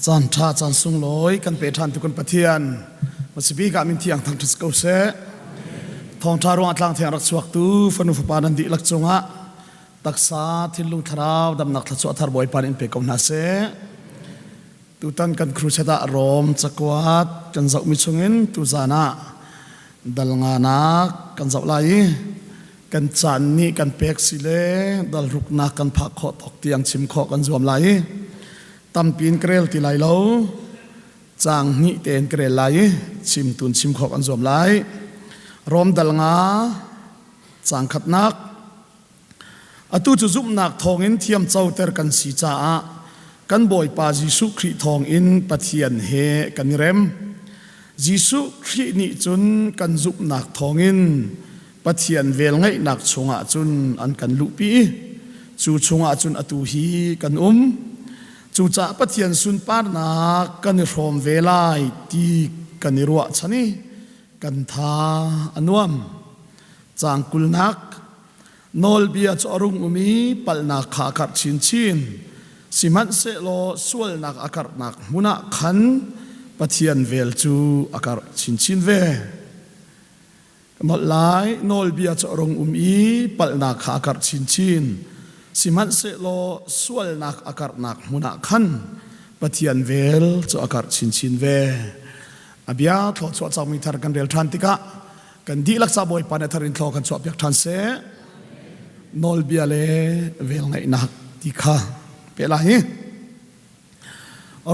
จานท่าจานสุงลอยกันเปทันทุกันปะเทียนมาสิบีกามินที่ยังทางทุสกาเสทองทารวงอัตลังเทียงรักสวักตูฟันุฟปานันดิลักจงะตักษาทิลุงทราวดำนักทัศวทารบอยปานินเปกองนาเสตุตันกันครูเสดารมจักวัดกันเจ้ามิชงินตุจานะดัลงานักกันเจ้าไหลกันจานนี้กันเปกสิเลดัลรุกนักกันพักขอตอกเตียงชิมขอกันรวมไหลตำปีนเกลียวตีไหลเล่าจางนี่เตนเกลียวไหลชิมตุนชิมขอกันรวมไหลรวมดัลงาจางขัดนักอตุจุจุบนักทองอินเทียมเจ้าเตอร์กันสีจ้ากันบ่อยปาจิสุครีทองอินปะเทียนเฮกันเร็มจิสุครีนี่จุนกันจุบนักทองอินปะเทียนเวลไงนักชงอาจุนอันกันลุปีจูชงอาจุนอตุฮีกันจูจ่าปะเทียนสุนปาร์นักกันรวมเวลาตีกันรัวชนีกันทาอันวมจางกุลนักนอลเบียจอรุงอุมีปัลนักขากัดชินชินสิมันเสโลสวลนักอากัดนักมุนักขันปะเทียนเวลจูอากัดชินชินเวหมดหลายนอลเบียจอรุงอุมีปัลนักขากัดชินชินสิมันเสโลสวลนักอากัดนักมุนักขันปะเทียนเวลจูอากัดชินชินเวอภิญาทอดสวดสามีทารกันเดลทันติกะกันดีลักษาบอยปานทารินทอกันสวดยักทันเสนอลเบียเลเวลไงนักติกะเปล่าฮี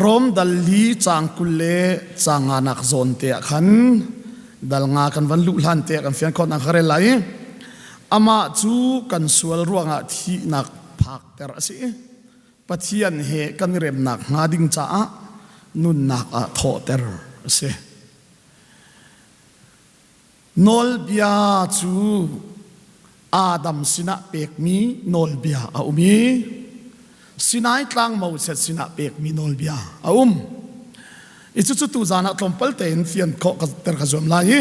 รมดัลลีจางกุลเลจางงานักโซนเตะขันดัลงากันวันลุลันเตะกันเฟียนคนนักเรลัยอามาจูกันสวลรวงอาทินักพักเตระสิปะเทียนเฮกันเร็มนักงาดิงจ้านุนนักอาทอเตระเสนอลเบียจูอาดัมสินะเปกมีนอลเบียอาอุมีสินายกลางมาเสร็จสินะเปกมีนอลเบียอาอิจุตุจานะตมเปลเตนเฟียนข้อกันเตอร์กจอมลาย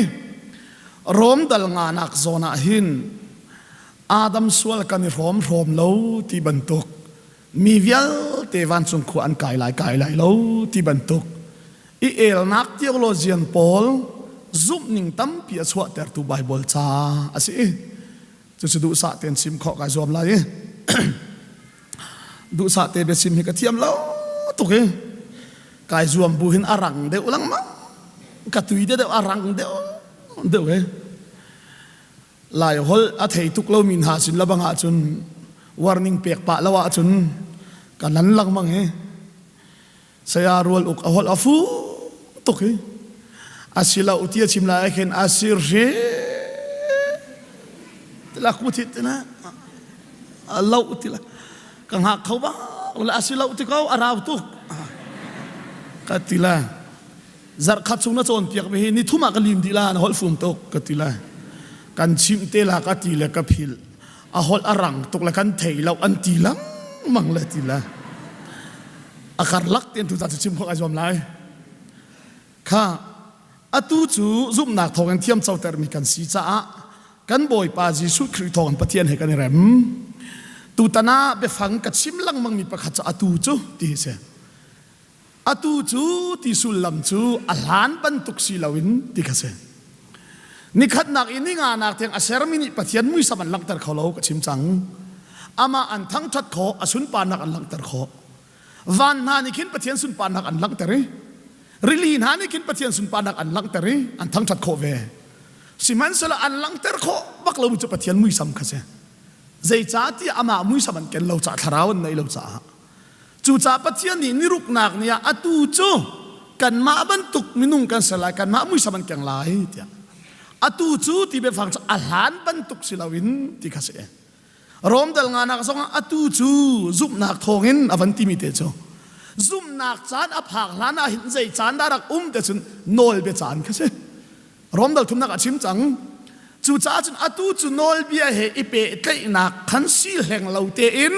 รวมดัลงานักโซนาหินอาดัมสวลกันรวมเลวที่บรรทุกมีเวลเทวันสงขวานไก่ไหลเลวที่บรรทุกอีเอลนักเทโอโลจีนพอลซุปนิ่งตั้มเปียสวดเตอร์ตูไบเบิลจ้าอาศัยจะดูสะเตียนซิมข้อกันจอมลายดูสะเตเบสิมฮิกเทียมแล้วตุกกายจวมบุหินอารังเดวลังมั้งกัตุยเดวอารังเดวลายฮอลอาเทตุกเลามินหาสินละบังอาจุน warning เปียกปะละวะจุนกันนั้นลังมั้งเสียรัวลุกฮอลอาฟูตุกอาศิลาอุทิยชิมลาเอเคนอาศิรเจละกุติตนะลาอุติละกังหักเขาบ้างละอาศิลาอุติเขาอาราวตุกกัติละจัดขัดสุนัขจนเปียกไปเห็นนี่ทุ่มกันลิมดีละนะฮอลฟุมตุกกัติละกันชิมเตละกัติละกับพิลอาฮอลอารังตุกละกันเทยเราอันตีละมังละติละอาการลักเตียนทุกจากชิมของอาจอมไลข้าอตูจูซุบนักทองเทียมเจ้าเตอร์มีกันสีจ้ากันบ่อยปาจิสุครีทองปะเทียนให้กันเร็มตูตนาเบฟังกัดชิมลังมังมีประคัตจะอตูจูที่เสอตูจูที่สุลลัมจูอัลฮันบันตุกศิลาวินที่กเสนิขัดนักอินิงานักเทียงอาเซรมินิปะเทียนมุยสมันลังเตอร์เขาเล่ากัดชิมจังอามาอันทั้งทัดขออสุนปานักอันลังเตอร์ขอวันนานิคินปะเทียนสุนปานักอันลังเตอร์ริลีนฮานิคินปะเทียนสุนปานักอันลังเตอร์อันทั้งทัดขอเวสิมันสละอันลังเตอร์ขอบักเราจะปะเทียนมุยสำคัญเสใจจ้าที่อามามุยสมันเกินเราจะทาราวันในเราจะจู่จ้าปะเทียนนี่นิรุกนักเนี่ยอตูจูกันมาบรรทุกมินุงกันสลายกันมามุยสมันเก่งหลายเดียอตูจูที่เป็นฝั่งอาหารบรรทุกศิลาวินที่ข้าเสียรวมดัลงานักสองอตูจูซุปนักทองอินอวันติมิเตโจซุปนักจานอภักลานาหินใจจานดารักเตจุนโนลเบจานข้าเสียรวมดัลทุนนักชิมจังจู่จ้าจุนอตูจูโนลเบียเฮอิเปเตนักขันซีแห่งเราเตอิน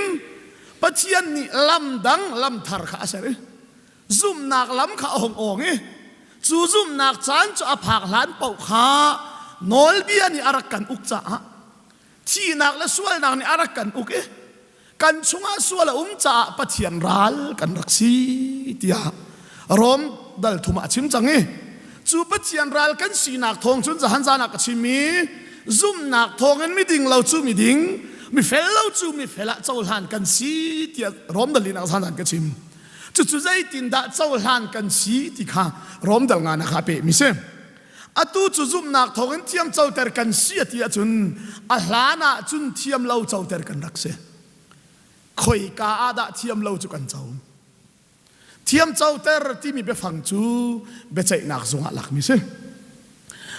ปะเทียนนี่ลำดังลำทาร์ข้าเสียซุปนักลำข้าองจู่ซุปนักจานจะอภักลานเป่าข้านอลเบียนี่อารักกันอุกจ้าที่นักและส่วนนักนี่อารักกันอุกกันชงอาส่วนละจ้าปะเทียนรัลกันรักสีเดีย rom dal thuma chim changi chu pachian ral kan si nak thong chun zahan za nak chimi zum nak thong en mi ding lo chu mi ding mi fel lo chu mi fela chol han kan si tia rom dal lin zan kan chim chu zai tin da chol han kan si ti kha rom dal nga na kha pe mi se atu chu zum nak thong en thiam chau ter kan si tia chun a hlana chun thiam lo chau ter kan rak se khoi ka ada thiam lo chu kan chau thiam chau ter ti mi be phang chu be chai nak zunga lak mi se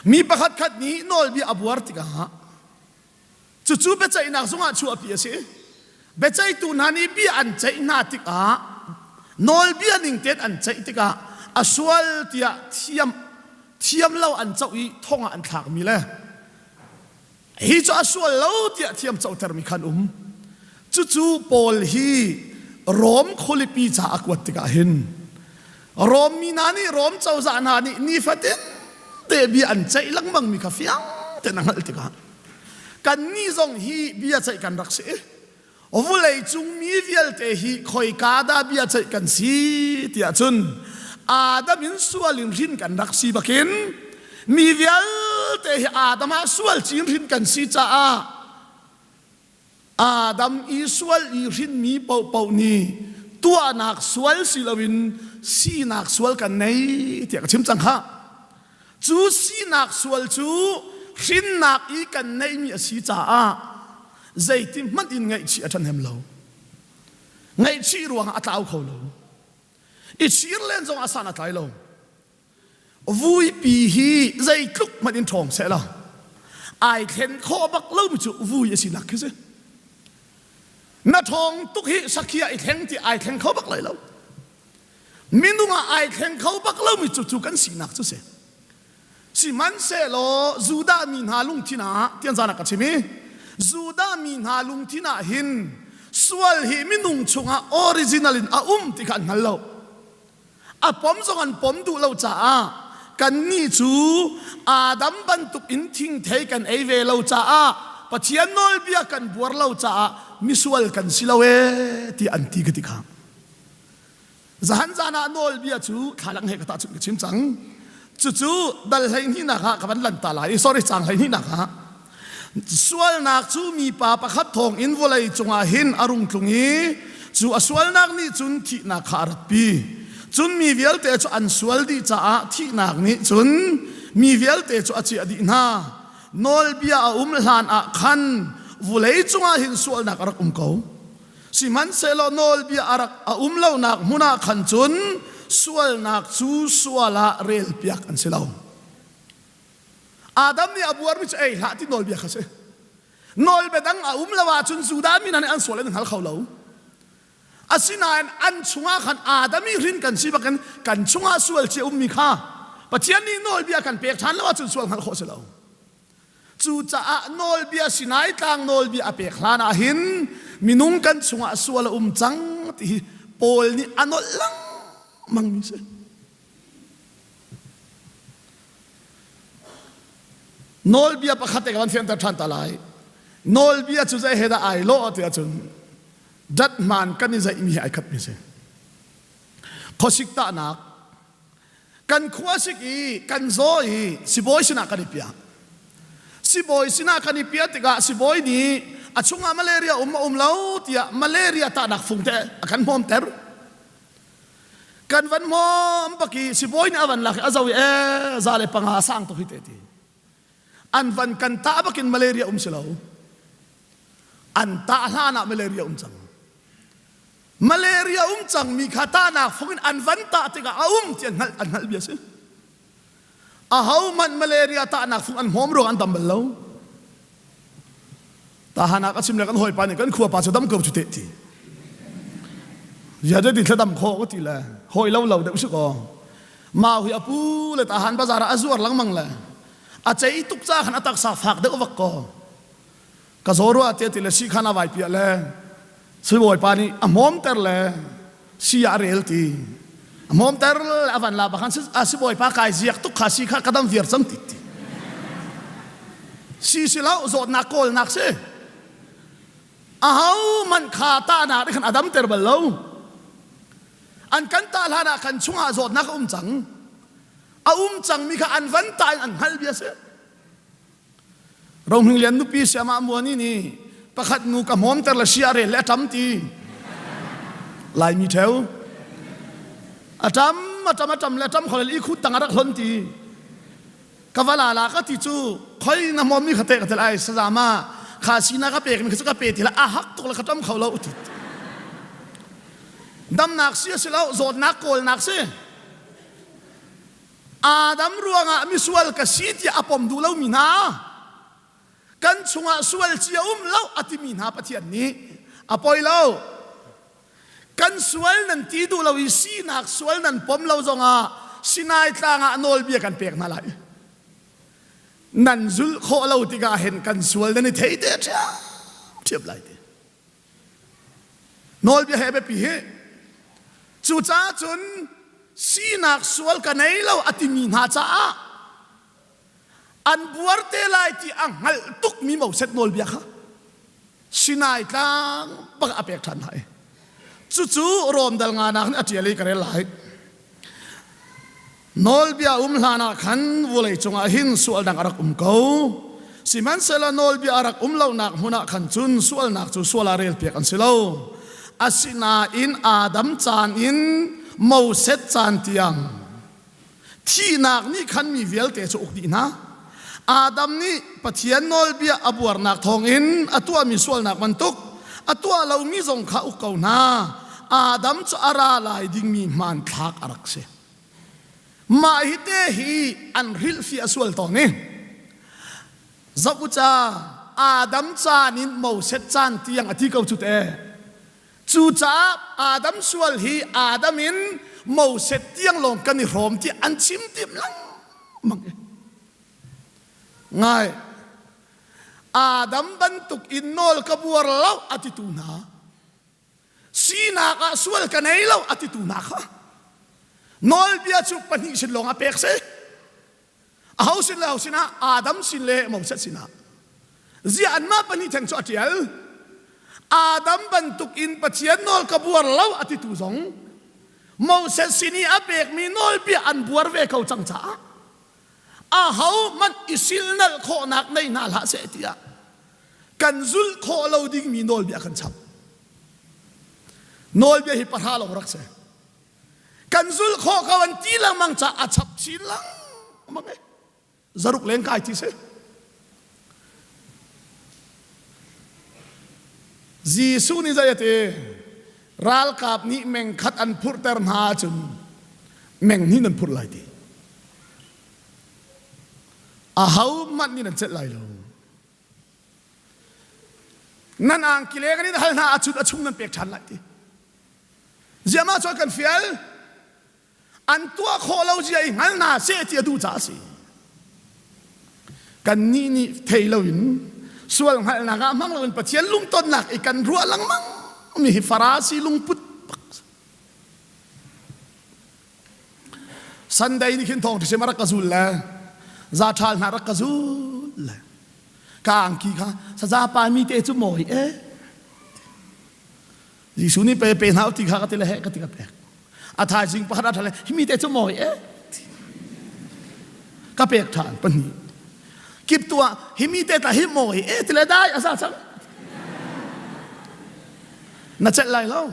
mi pakhat khat ni nol bi abuar ti ka ha chu be chai nak zunga chu api se be chai tu nani bi an chai na ti ka nol bi aning tet an chai ti ka aswal tia thiam lo an chau i thonga an thak mi le hi chu aswal lo tia thiam chau ter mi khan chu pol hi rom kholipi cha akwat tika hin rom mi nani rom chau za nani ni faten te bi an chai lang mang mi ka fiang te nangal tika kan ni zong hi bia chai kan rak se ovulei chung mi vial te hi khoi ka da bia chai kan si tia chun adamin sualin rin kan rak si bakin mi vial te hi adama sual chin rin kan si cha Adam isual irin mi pau ni tua nak sual silawin si nak sual kan nei tiak chim chang ha chu si nak sual chu rin nak i kan nei mi si cha zaitim man in ngai chi athan hem lo ngai chi ruang atau kho lo I chir len zong asana tai lo vui pi hi zai tluk man in thong se la ai khen kho bak lo mi chu vui asinak ke se na thong tuk hi sakhia I theng ti ai theng khau bak lai lo minunga ai theng khau bak lo mi chu kan sinak chu se si man se lo zuda min ha lung thina tian zana ka chimi zuda min ha lung thina hin sual hi minung chunga original in ti kan hal lo a pom zong an pom du lo cha kan ni chu adam ban tuk in thing thei kan ei ve lo cha pachian nol bia kan buar lo cha misual kan silawe ti anti ka ti kha zahan zana nol bia chu thalang he ka ta chu chim chang chu dal hai ni na kha kan lan ta lai sorry chang hai ni na kha sual nak chu mi pa pakhat thong in volai chunga hin arung tlungi chu aswal nak ni chun thi na kha rat pi chun mi vial te chu an sual di cha thi nak ni chun mi vial te chu achi adi na nol bia hlan khan vulei chunga hin sual nak arak ko si man selo nol bia arak lo nak muna khan chun sual nak chu suala rel piak an selo adam ni abuar mi ei la ti nol bia khase nol bedang lawa chun suda mi nan an sual an hal khawlo asinan an chunga khan adami rin kan si bakan kan chunga sual che mi kha pachian ni nol bia kan pek than lawa chun sual hal kho selo chu cha nol bia sinai tang nol bia ape khlana hin minung kan chunga suala chang ti pol ni anol lang mang mi se nol bia pakhate kan fian ta than ta lai nol bia chu zai heda ai lo ati chun dat man kan zai mi ai khat mi se khosik ta nak kan khwasik I kan zoi siboi sina kan pia si boy sina kani pia tiga si boy ni achunga malaria lau tia malaria ta nak fungte akan mom ter kan van mom paki si boy ni avan laki azawi zale panga sang to hiteti an van kan ta bakin malaria silaw an ta hana malaria chang malaria chang mi khata na fungin an van ta tiga tian hal biasa ahaw man malaria ta nak fung an hom ro an tambal lo ta hana ka simle kan hoi pa ni kan khuwa pa chu dam ko chu te ti ya de di thadam kho ko ti la hoi lo de su ko ma hu apu le ta han bazar azur lang mang la a chei tuk cha khan atak sa phak de wak ko ka zoro ate ti le si khana vai pi le si hoi pa ni a mom ter le si ya rel ti mom ter avan la bakhan si boy pa kai ziak tu khasi kha kadam vir sam ti si la zot na kol nak se ahaw man kha ta na khan adam ter bal lo อันกันตาลานากันช่วงอาจอดนักจังจังมีข้าอันวันตายอันฮัลเบียเสเราหิงเลียนนุปีเสียมามัวนี่ประคัดงูกับหอมแต่ละเชียร์และทำตีลายมีเทวจำและจำคนละอีคุดต่างรักคนตีกวลาลาก็ติจูคอยน้ำมอมมีขเตะกันไอสลามาขาสีนาก็เปกมีขสุกเปติละฮักตัวละขจำเขาเราอุทิศดำนักเสียสิแล้วโจดนักโกลนักเสียอาดัมรัวงะมิสวลกษีที่อปมดูแล้วมีนากันชงสวลเจียแล้วอติมีนาปะเทียนนี้อปอยแล้วกันสวลนั่นตีดูเราอีสีนักสวลนั่นปมเราจงสินายตางะโนลเบียกันเปียกมาไหลนั่นจุลโคเราติกาเห็นกันสวลนั่นเทียเทียบไหลเดียโนลเบียเฮเบปีเฮจู่จ้าจุนสีนักสวลกันไหนเราอติมีนาจ้าอันบัวเตลัยที่อังหัลตุกมีหมอกเซตโนลเบียค่ะสินายตั้งปักอเปกทันให้จู่รวมดัลงานักอัจฉริยะกันเลยโนลเบียลานาขันวุเลยจงอาหินสวลดังอารักเขาสิมันเซลโนลเบียอารักเล่านักหุนักขันจุนสวลนักจู่สวลอาเรลเปียกันเซลาอาสินาอินอาดัมจานอินหมอกเซตจานเตียงที่นักนี่ขันมีเวลเตะจุกดีนะอาดัมนี่ปะเทียนโนลเบียอบวรนักทองอินอตัวมีสวลนักมันตุกอตัวเรามีทรงข้าอุกเอานาอาดัมจะอาราลายดิ่งมีมันทักอารักเสมาฮิเตฮีอันริลฟีอสวลตอนนี้จับจ้าอาดัมจานินโมเสตจานที่ยังอธิเกาจุดจู่จ้าอาดัมสวลฮีอาดัมินโมเสตที่ยังลงกันในโรมที่อันชิมติมลังมังง่ายอาดัมบรรทุกอินโนลกบัวเล่าอติตูนาสีนักสวลกันไหนเล่าอติตูนาค่ะโนลเบียจุปนิสิลงอาเป็กเสเอาสิเลเอาสินะอาดัมสิเลโมเสสสินะเจียนมาปนิทั้งจอดเจียลอาดัมบรรทุกอินปัจเจียนโนลกบัวเล่าอติตูสงโมเสสสินีอาเป็กมีโนลเบียอันบัวเวเขาจังจ้าเขามันอิสิลนัลโคนักในนาลาเสตียกันจุลโคเราดิ่งมีโนลเบียกันชับโนลเบียฮิปะฮาเรารักเสกันจุลโคเขาวันที่ละมังจะอัชับชิลังมังเอจารุกเลงกายที่เสจีซูนี่จะเตรัลกับนี่เมงขัดอันพูดเตอร์นาจุนเมงนี่นั่นพูดไรดีเขามันนี่นั่นเสร็จไรแล้วนั่นอ่างกิเลกันนี่ฮัลนาจุดชุ่มนั่นเปียกฉันไรดีเจ้ามาช่วยกันเฟียลอันตัวโคเราเจียฮัลนาเสียที่ดูจ้าสิกันนี่เทลวินส่วนฮัลนากามังเราเป็นปะเทียนลุงต้นหนักอีกันรัวลังมังมีฟาราซีลุงพุทธสันใดนี่ขึ้นทองที่เชมารักกซูลแล้วซาชาลนารักกซูลกางกีค่ะซาซาปามีเตจุโมยยิสุนี่ไปหาอุติข้าก็เตลเหกติกาเปกอาทายจิงปะขนาดทะเลมีเตจุโมยก็เปกทานปนีกิบตัวหิมีเตตาหิโมยเตลได้อาซาซังน่าจะไรแล้ว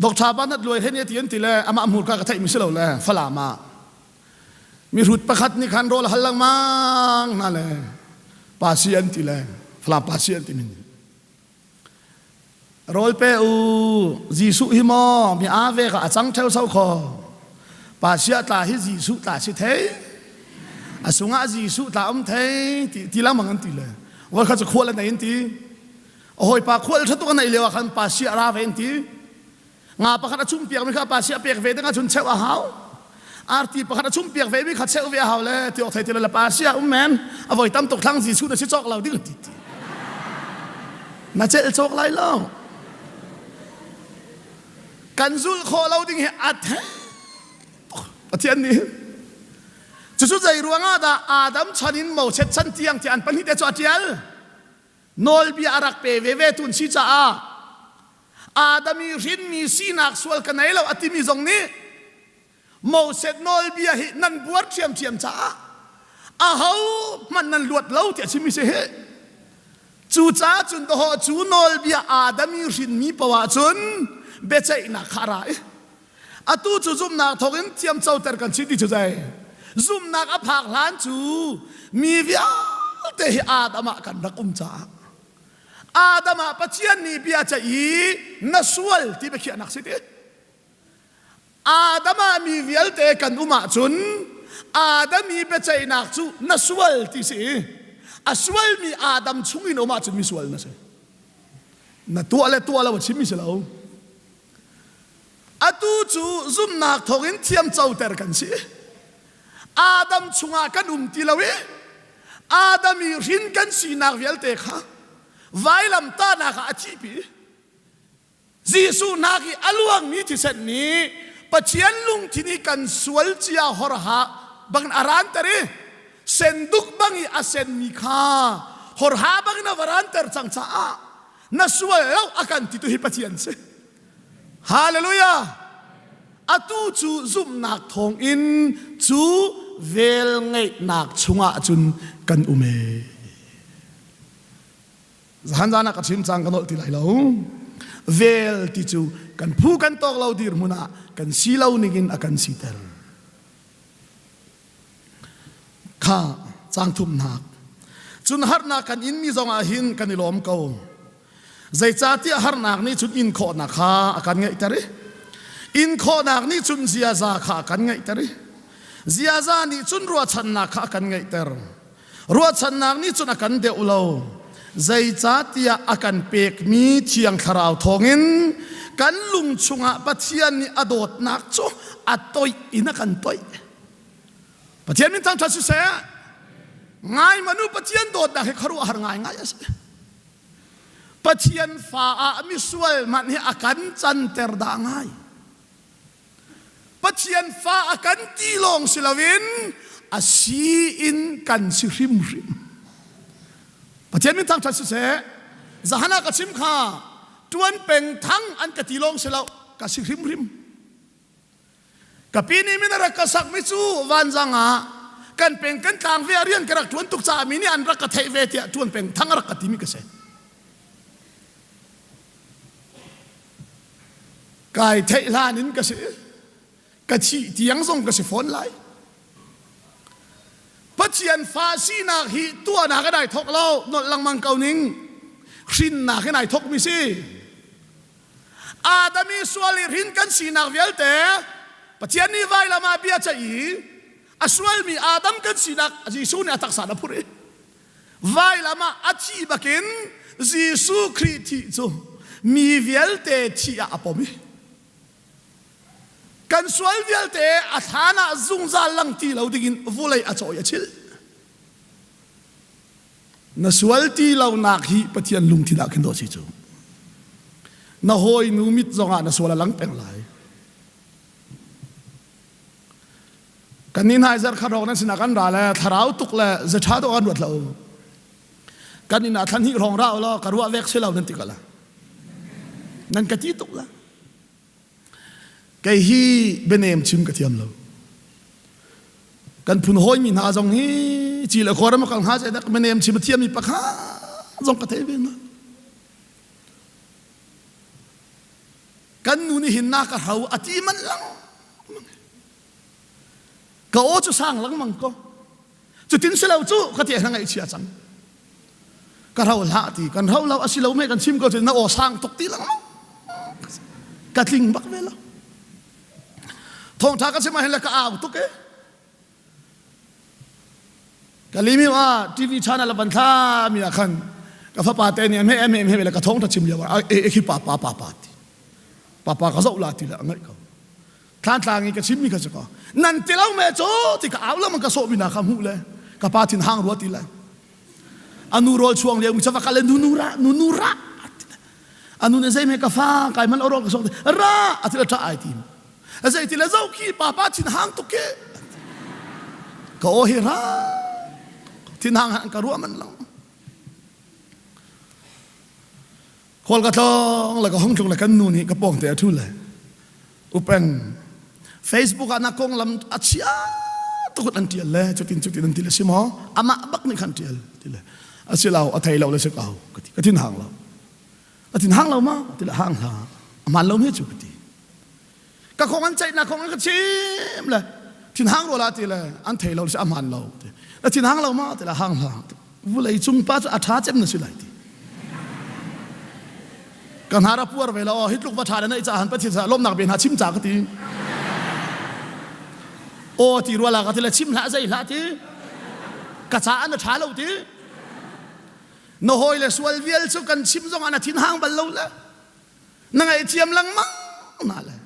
ดอกชาบ้านนัดรวยเท่านี้ที่ยันติเลยอามาหมุดกากระไทยมิสลาเลยฝรั่งมามีรุดประคัดนี่คันโรลฮัลลังมังนั่นเลยภาษียันติเลยฝรั่งภาษียันติมินโรลเปอูจีสุฮิมอมีอาเวกอาจังเทวเสาคอภาษีตาฮิจีสุตาสิเทอาสุงอาจีสุตาอมเทตีละมังอันติเลยว่าเขาจะขวดอะไรอันติโอ้ยปากขวดฉันต้องกันไหนเลวะคันภาษีอาราเวนติงาปะขัดชุ่มเปียกไม่ข้าภาษีเปียกเวดงาชุนเชวะฮาวอาร์ตีปะขัดชุ่มเปียกเวไม่ขัดเชวะฮาวเลยที่ออกไทยที่ละภาษีแมนเอาไว้ตั้มตกทั้งจีสุดที่จอกเราดิ้งติดน่าจะจอกไรเล่ากันจุลโคเราดิ้งเหอัดเฮอธิอันนี้จะสุดใจรัวงาดาอาดัมชันินโมเชชันเตียงที่อันปันหิตเจอเจียลโนลบีอารักเปเวตุนชิจ้า Adami rin mi sinak sual kanailaw at mi zong ni Moses nol biya hi nan buat ciam ca ahau man nan luat lau ti chimi se he chu cha chun to ho chu nol biya Adami rin mi pawa chun becai na khara atu chu zum na thokin ciam chau ter kan chi ti chu jai zum na ka phak hlan chu mi bia te hi Adama kan rakum cha Adama pachian ni biya cha i nasual ti be khia nak siti Adama mi vial te kan uma chun Adami be chai nak chu nasual ti si aswal mi Adam chungin uma chun mi sual na se na tuala wa chimi se lao atu chu zum nak thorin thiam chau ter kan si Adam chunga kan ti lawi Adami rin kan si nak vial te kha vailam ta na ka achipi Jisu naki aluang ni ti set ni pachian lung tini kan sual chia horha bang aran tare senduk bangi asen mi kha horha bang na varan ter chang cha na sual lau akan ti tu hi pachian se hallelujah atu chu zum nak thong in chu vel ngai nak chunga chun kan ume Zahanjana ka chim chang kanol ti lai lo vel ti chu kan phu kan tok lo dir muna kan silaw ningin akan sitel kha chang thum nak chun har na kan in mi zonga hin kan ilom ko zai cha ti har nak ni chun in kho na kha akan ngai tare in kho nak ni chun zia za kha kan ngai tare zia za ni chun ro chan na kha kan ngai ter ro chan nak ni chun akan de ulo zai cha tia akan pek mi thiang tharau thongin kan lung chunga pathian ni adot nak chu atoi ina kan toi pathian min tang thasu se ngai manu pathian dot da he kharu har ngai ase pathian fa a mi sual man hi akan chan ter da ngai pathian fa akan tilong silawin asi in kan si rim pathian min tang thasu se zahana ka chim kha tuan peng thang an ka tilong selaw ka si rim kapini min ra ka sak mi chu wan zanga kan peng kan tang ve arian karak tuan tuk cha mi ni an ra ka thai ve tia tuan peng thang ra ka ti mi ka se kai thai lan in ka se ka chi tiang zong ka se phone lai pathian fa si na hi tua na ka dai thok lo not lang mang kau ning rin na ka nai thok mi si Adami suali rin kan si na vialte pathian ni vai lama bia chai aswal mi Adam kan si na Jisu ni atak sana pure vai lama achi bakin Jisu Kristi chu mi vialte chi a apomi kan sual vialte athana zungza lang ti lo dingin vulai a choi achil na sual ti lo nak hi pathian lung ti da ken do chi chu na hoi nu mit zonga na sual lang peng lai kanin haizer kharok na sinakan ra la tharau tuk la zatha do an wat lo kanin a than hi rong ra lo karwa vek se lo nan ti kala nan ka ti tuk la cái hi bên em chim cái thiam lo kan phun hoi min ha jong hi chi la khora ma kang ha se dak bên em chim thiam mi pakha jong ka thei ben kan nu ni hin na ka hau ati man lang ka o chu sang lang mang ko chu tin se lo chu ka ti hang ai chia chang ka hau la ti kan hau lo asilo me kan chim ko na o sang tok ti lang ka tling bak ve lo thong tha ka se ma hela ka aw tu ke kalimi wa tv channel ban tha mi khan ka fa pa te ni em he la ka thong tha chim ya wa e ki pa ti pa ka zo la ti la ngai ka than tlang ka chim mi ka ka nan ti lau me cho ti ka aw la man ka so mi na kham hu le ka pa tin hang ro ti la anu rol chuang le mi cha ka le nu ra anu ne zai me ka fa kai man oro ka so ra atila ta ai ti azai ti la zau ki papa tin hang tu ke ka o hi ra tin hang ka ru man lang คนกระทงแล้วก็ห้องจุงแล้วกันนู่นนี่กระโปรงแต่ทุเลยอุปง Facebook อานักกงลำอาชีพตุกนันเทียลเลยจุดตินนันเทียลสิหมออามาบักนี่ขันเทียลทีเลยอาศัยเราอาไทยเราเลยสักเอาก็ทิ้งห่างเราทิ้งห่างเรามาทีละห่างเราอามันเราไม่จุกทีก็คงอันใจนะคงอันก็ชิมเลยทิ้งห่างเราละทีเลยอันไทยเราเลยอามันเราแล้วทิ้งห่างเรามาทีละห่างเราวุ้ยจุงป้าจะอาชาเจ็บนั่นสิไรทีกันหาราปัวเวลาฮิตลูกวัชาเนี่ยจะหันไปที่จะล้มหนักเป็นหาชิมจากทีโอ้ที่รัวละก็ที่ละชิมละใจละทีกระชาอันช้าเราทีโน้อยเลยสวลเวียลสุกันชิมจงอันทิ้งห่างบัลลูละนั่งไอเทียมลังมั่งนั่นแหละ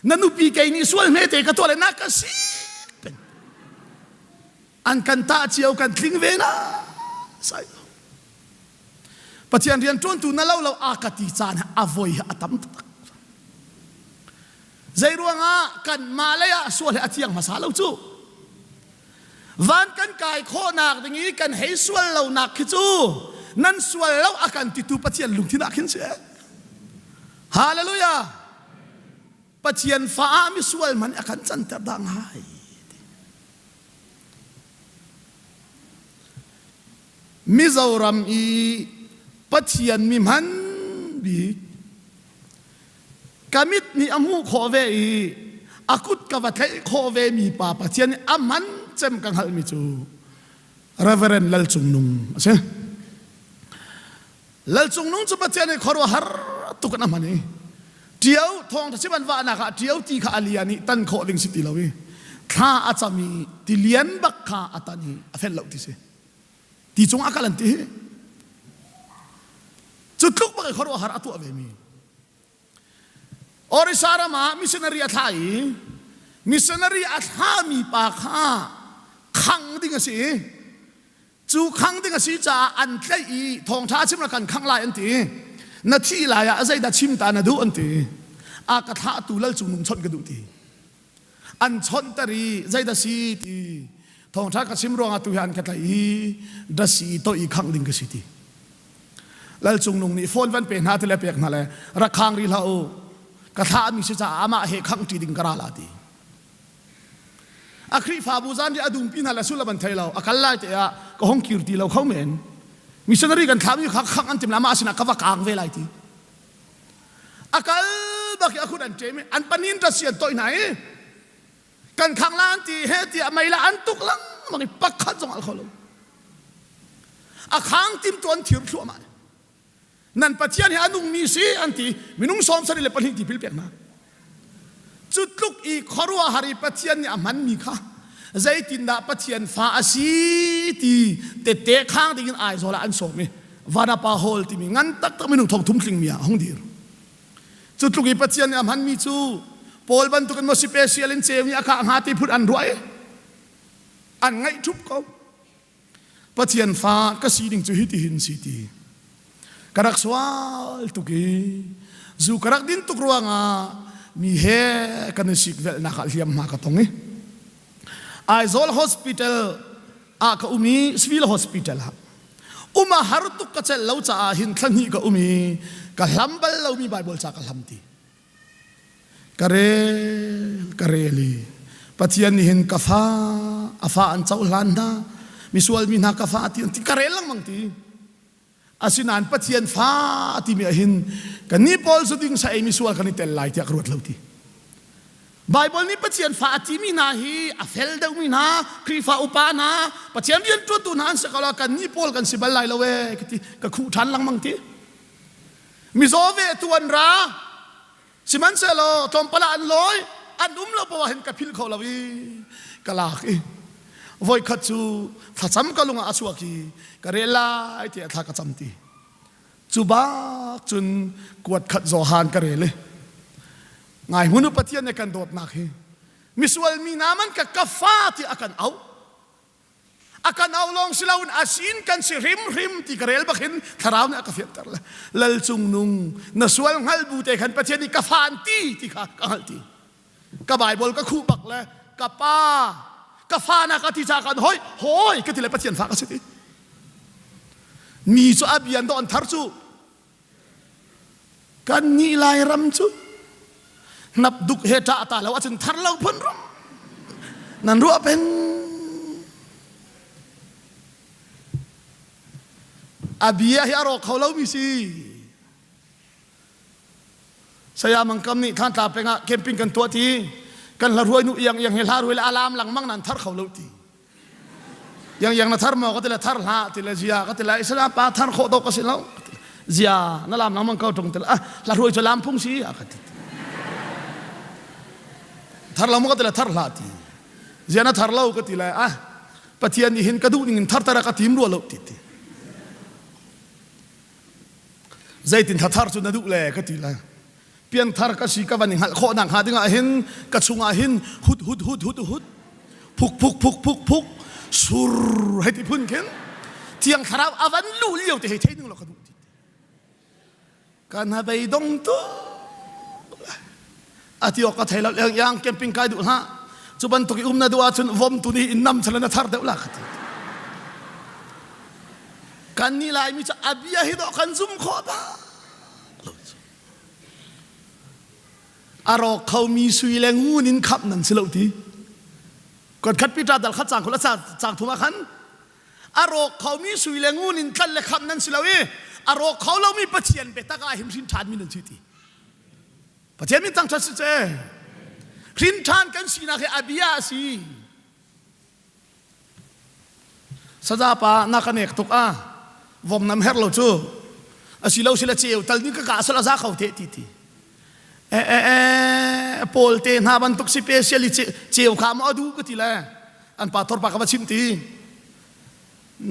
นั่นนุปีเกนี่สวลเมตเอกตัวเลยนักสิเป็นอันกันตาเชียวกันทิ้งเวนะใส่ปัจจัยเรียนจนตัวนั่นเราอากาศที่จานอภัยอัตมตักใจรัวงากันมาเลยอะส่วนอาเทียงมาสาเราจู่วันกันกายโคนักอย่างนี้กันให้ส่วนเราหนักขึ้นจู่นั่นส่วนเราอาการติดตัวปัจจัยลุงที่นักขึ้นเสียฮาเลลูยาปัจจัยฟ้ามีส่วนมันอาการจันทร์ดังหายมิจารามอีปัจจัยมีมันบีกามิดนี่อามูขอเวอีอากุดกวัดเลยขอเวมีป่าปัจจัยนี่อามันเจมกังหัลมิจูเรเวเรนลัลจุงนุงใช่ลัลจุงนุงจุปัจจัยนี่ขอรัวหาตุกันอามันนี่เดียวทองที่มันว่านะคะเดียวที่ข้าลียานี่ตันขอลิงสิติลาวีข้าอาจจะมีที่เลี้ยนบักข้าอัตานีอเฟลเลาที่เสที่จงอาการลันที่จุดลุกบักขอรัวหาตัวเวมีอริสารามามิชชันนารีอัฐายมิชชันนารีอัฐามีปากข้าขังดิ่งสิจูขังดิ่งสิจ่าอันเตยทองท้าชิมละกันขังลายอันตีนาทีลายอาศัยดัชิมตานาดูอันตีอากาศตุลจุนุ่งชนกระดูตีอันชนตรีใจดัสีตีทองท้ากชิมรองตุยันกระไตดัสีโตอีขังดิ่งกสิตีแล้วจุนุ่งนี่โฟนวันเป็นหาทะเลเปียกนั่นแหละรักขังรีลาโอกระทามีสิจ่าอามาเหขังตีดิ่งกระลาตีอัครีฟาบูซานที่อดุมพินาละสุลบันเทเราอักลไลเตะก็ห้องคิวตีเราเขาเหม็นมิชชันนารีกันทำอยู่ขังอันติมลามาสินะกว่าคางเวลาทีอักลบักยาคุณอันเจมอันปนินรัสเซียนตัวไหนกันขังล้านตีเฮตีไม่ละอันตุกลังมันปักขัดจงอัลเขาลงอักขังติมตัวอันทิรชัวมานั่นปัจจัยนี้อนุมีสีอันที่มินุงสอมสริเลปลิงที่พิลเปียกนะจุดลุกอีขรัวหาริปัจจัยนี้มันมีค่ะใจตินดาปัจจัยฟ้าสีที่เตะข้างที่กินไอโซลาอันโซมีวานาปาโฮลที่มีงั้นตักมินุงทองทุ่มคลิงมีห้องเดียร์จุดลุกอีปัจจัยนี้มันมีจูโพลบันตุกันมอสิเปเชียลินเซมีอาคาหาที่พูดอันรวยอันไงทุบเขาปัจจัยฟ้าก็สีดิ่งจูฮิติหินสีตีกระดักสวาลตุกีจูกระดักดินตุกรัวงามีเฮกันสิกเวลนักเลี้ยมมากตรงนี้ไอโซลฮอสพิทอลอาคาอุมีสวิลฮอสพิทอลฮะมาฮารุตุกกะเจลเลาจ่าหินทันฮีกะอุมีกะลัมบัลเรามีไบเบิลจากะลัมตีกะเรลีปัจจัยนี้หินกะฟ้าอาฟ้าอันเจ้าลันดามิสวลมีนักกะฟ้าที่กะเรลังมังตีอาศินันปัจจัยฟ้าที่มีหินกันนี่พอลสุดยิ่งใช้มิสวลกันนี่เตลไลที่กรวดเลาตีไบเบิลนี้ปัจจัยฟ้าที่มีนาฮีอเฟลเดมีนาครีฟ้าอุปานาปัจจัยเรียนตัวตุนันสกลากันนี่พอลกันสิบไลละเวกที่กะคู่ทันลังมังตีมิโซเวตัวนราสิมันเซโลตอมปลาอันลอยอันเราปะวะเห็นกับพิลเขาละวีกะลากีวอยขัดจูถ้าจำกะลุงอาสวกีกะเรลาไอเดียถ้ากะจำตีจูบ้าจุนกวดขัดโซฮานกะเรเลยไงหุนุปัจจัยในการโดดนักฮีมิสวลมีนามันกะกะฟ้าที่อากันเอาลองสิลาอุนอาศินกันสิริมที่กระเรลบักหินทาราวเนี่ยกะเฟียตร์ละลัลจุงนุงนสวลงัลบูเตขันปัจจัยนี้กะฟานตีที่ข้ากะฮัลตีกะไบเบิลกะคู่บักเลยกะป้ากะฟานะกะที่จากกันโหยกะที่เลยปัจจัยฟ้ากะสิมีสุอาบียันโดนทาร์จู กันนี่ลายรำจุนับดุกเหตุตาแล้วว่าจนทันเราพ้นรำนั่นรู้เป็นอาบียะฮิอารอกเขาเล่ามิสิสยามังคำนี่ท่านตาเป็นอะเคมปิ้งกันตัวทีกันละรวยนุยังเฮลารวยละอารามหลังมั่งนั่นทัดเขาเล่าทียังนัทธรรมก็ติละทัดละติละเจียก็ติละอิสลามปาทัดโคตก็สิเล่าเจียนั่นลามหลังมั่งเขาตรงติละละรวยจะลามพุ่งสิอะก็ติทัดละมั่งก็ติละทัดละทีเจียนัทธรรมเล่าก็ติละปะเทียนนี่เห็นกระดูกนี่ทัดตระก็ทีมรัวเล่าทีใจตินทัดทัดจุดนั้นดูแลก็ติละเปลี่ยนทาร์กสีกับวันหนึ่งข้อหนังหาดึงอาหินกระชุงอาหินหุดพุกสุรให้ที่พุ่นเข็นเที่ยงคราวอาวันลู่เลี้ยวแต่ให้ใช้หนึ่งหรอกกระดูกการหาไปดงตัวอาทิตย์ออกก็ไทยแล้วยังแคมปิ้งไกด์ดูฮะจุบันตุกินาดูอาจนวมตุนีอินนัมฉลนาทาร์เดวลาขัดการนี่ลายมิจะอาบียะฮิดอกันซุ่มขอบอารอกเขามีสุยแรงงูนินขับนั่นสิเราทีก่อนคัดพิจารณาขัดจางคนละจางถุมาขันอารอกเขามีสุยแรงงูนินขันและขับนั่นสิเราอารอกเขาเรามีปัจเจียนเปตากาหิมสินทานมีนั่นสิทีปัจเจียนมีตั้งชัดสิเจสินทานกันสินะคืออาบียะสิสจาปานักเนกตุกวมน้ำเฮร์โลจูสิเราสิละเจียวตัลนี่ก็กาสละซาเขาเททีโพลเตนหาบันทุกสิเปเชียลิเจียวขามาดูก็ทีละอันปาทอร์ปากกับชิมตี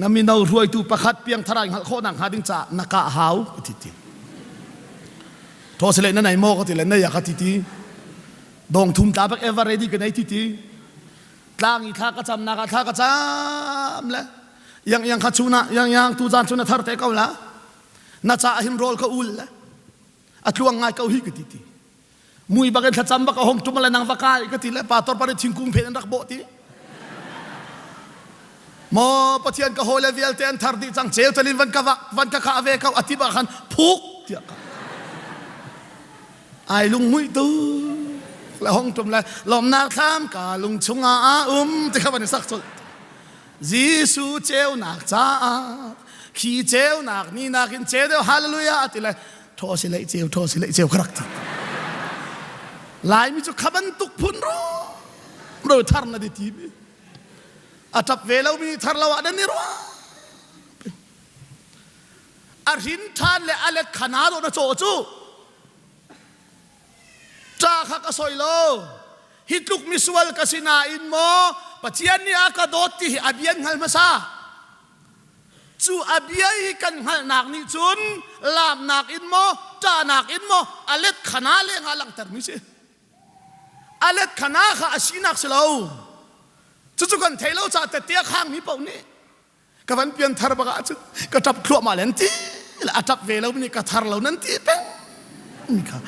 น้ำมีนาวรวยตูประคัดเพียงทารายข้อหนังหาดึงจ่านักหาวก็ทีทอสเลนนั่นไหนโมก็ทีละนั่นอยากก็ทีดองทุ่มตาบักเอเวอร์เรดี้กันไหนทีกลางอีท่ากระจำนักท่ากระจำละยังขัดชุนะยังตูจานชุนะทาร์เตก้าวละน่าจะหิมโรลก็อุลละอัตลวงง่ายก็ฮิกทีมุยบังเอิญจำบักหงจุมาเลยนางฟักายก็ทีละปาตอร์ปาร์ติงคุมเพนรักโบตีมอปะเทียนก็โฮเลเวลเตนทาร์ดิจังเจลตลินวันกะข้าเวเขาอธิบายกันพุกเดียกไอลุงมุยตูแล้วหงจุมเลยลมนักทามกาลุงชงอาจะเข้าไปในสักสุดจีสูเจลนักจ้าขี้เจลนักนี่นักอินเจลเดียวฮาเลลูยาทีละทอสิเลยเจลครักทีลายมิจุขบันตุกพุนรู้ทาร์นาดิทีบีอาทับเวลามีทาร์ลาวะดันนิรัวอารินทานเลอเล็กขนาดนั้นโจจูจ้าข้ากสอยโลฮิตลุกมิสวลกสินาอินโมปัจจัยนี้อากาโดติอาบียนฮัลมาซาจูอาบียกันฮัลนักนิจุนลามนักอินโมจ้านักอินโมอเล็กขนาดเลงฮัลังตร์มิเซอเล็กขนาข้าอาชีนักสลาวจุกันเทลาจะเตี้ยข้างมีเปล่านี่กับวันเปลี่ยนทาร์บกาจุก็จับครัวมาเลนตีและจับเวลาวันนี้ก็ทาร์เรานั่นตีเป็นนี่ค่ะ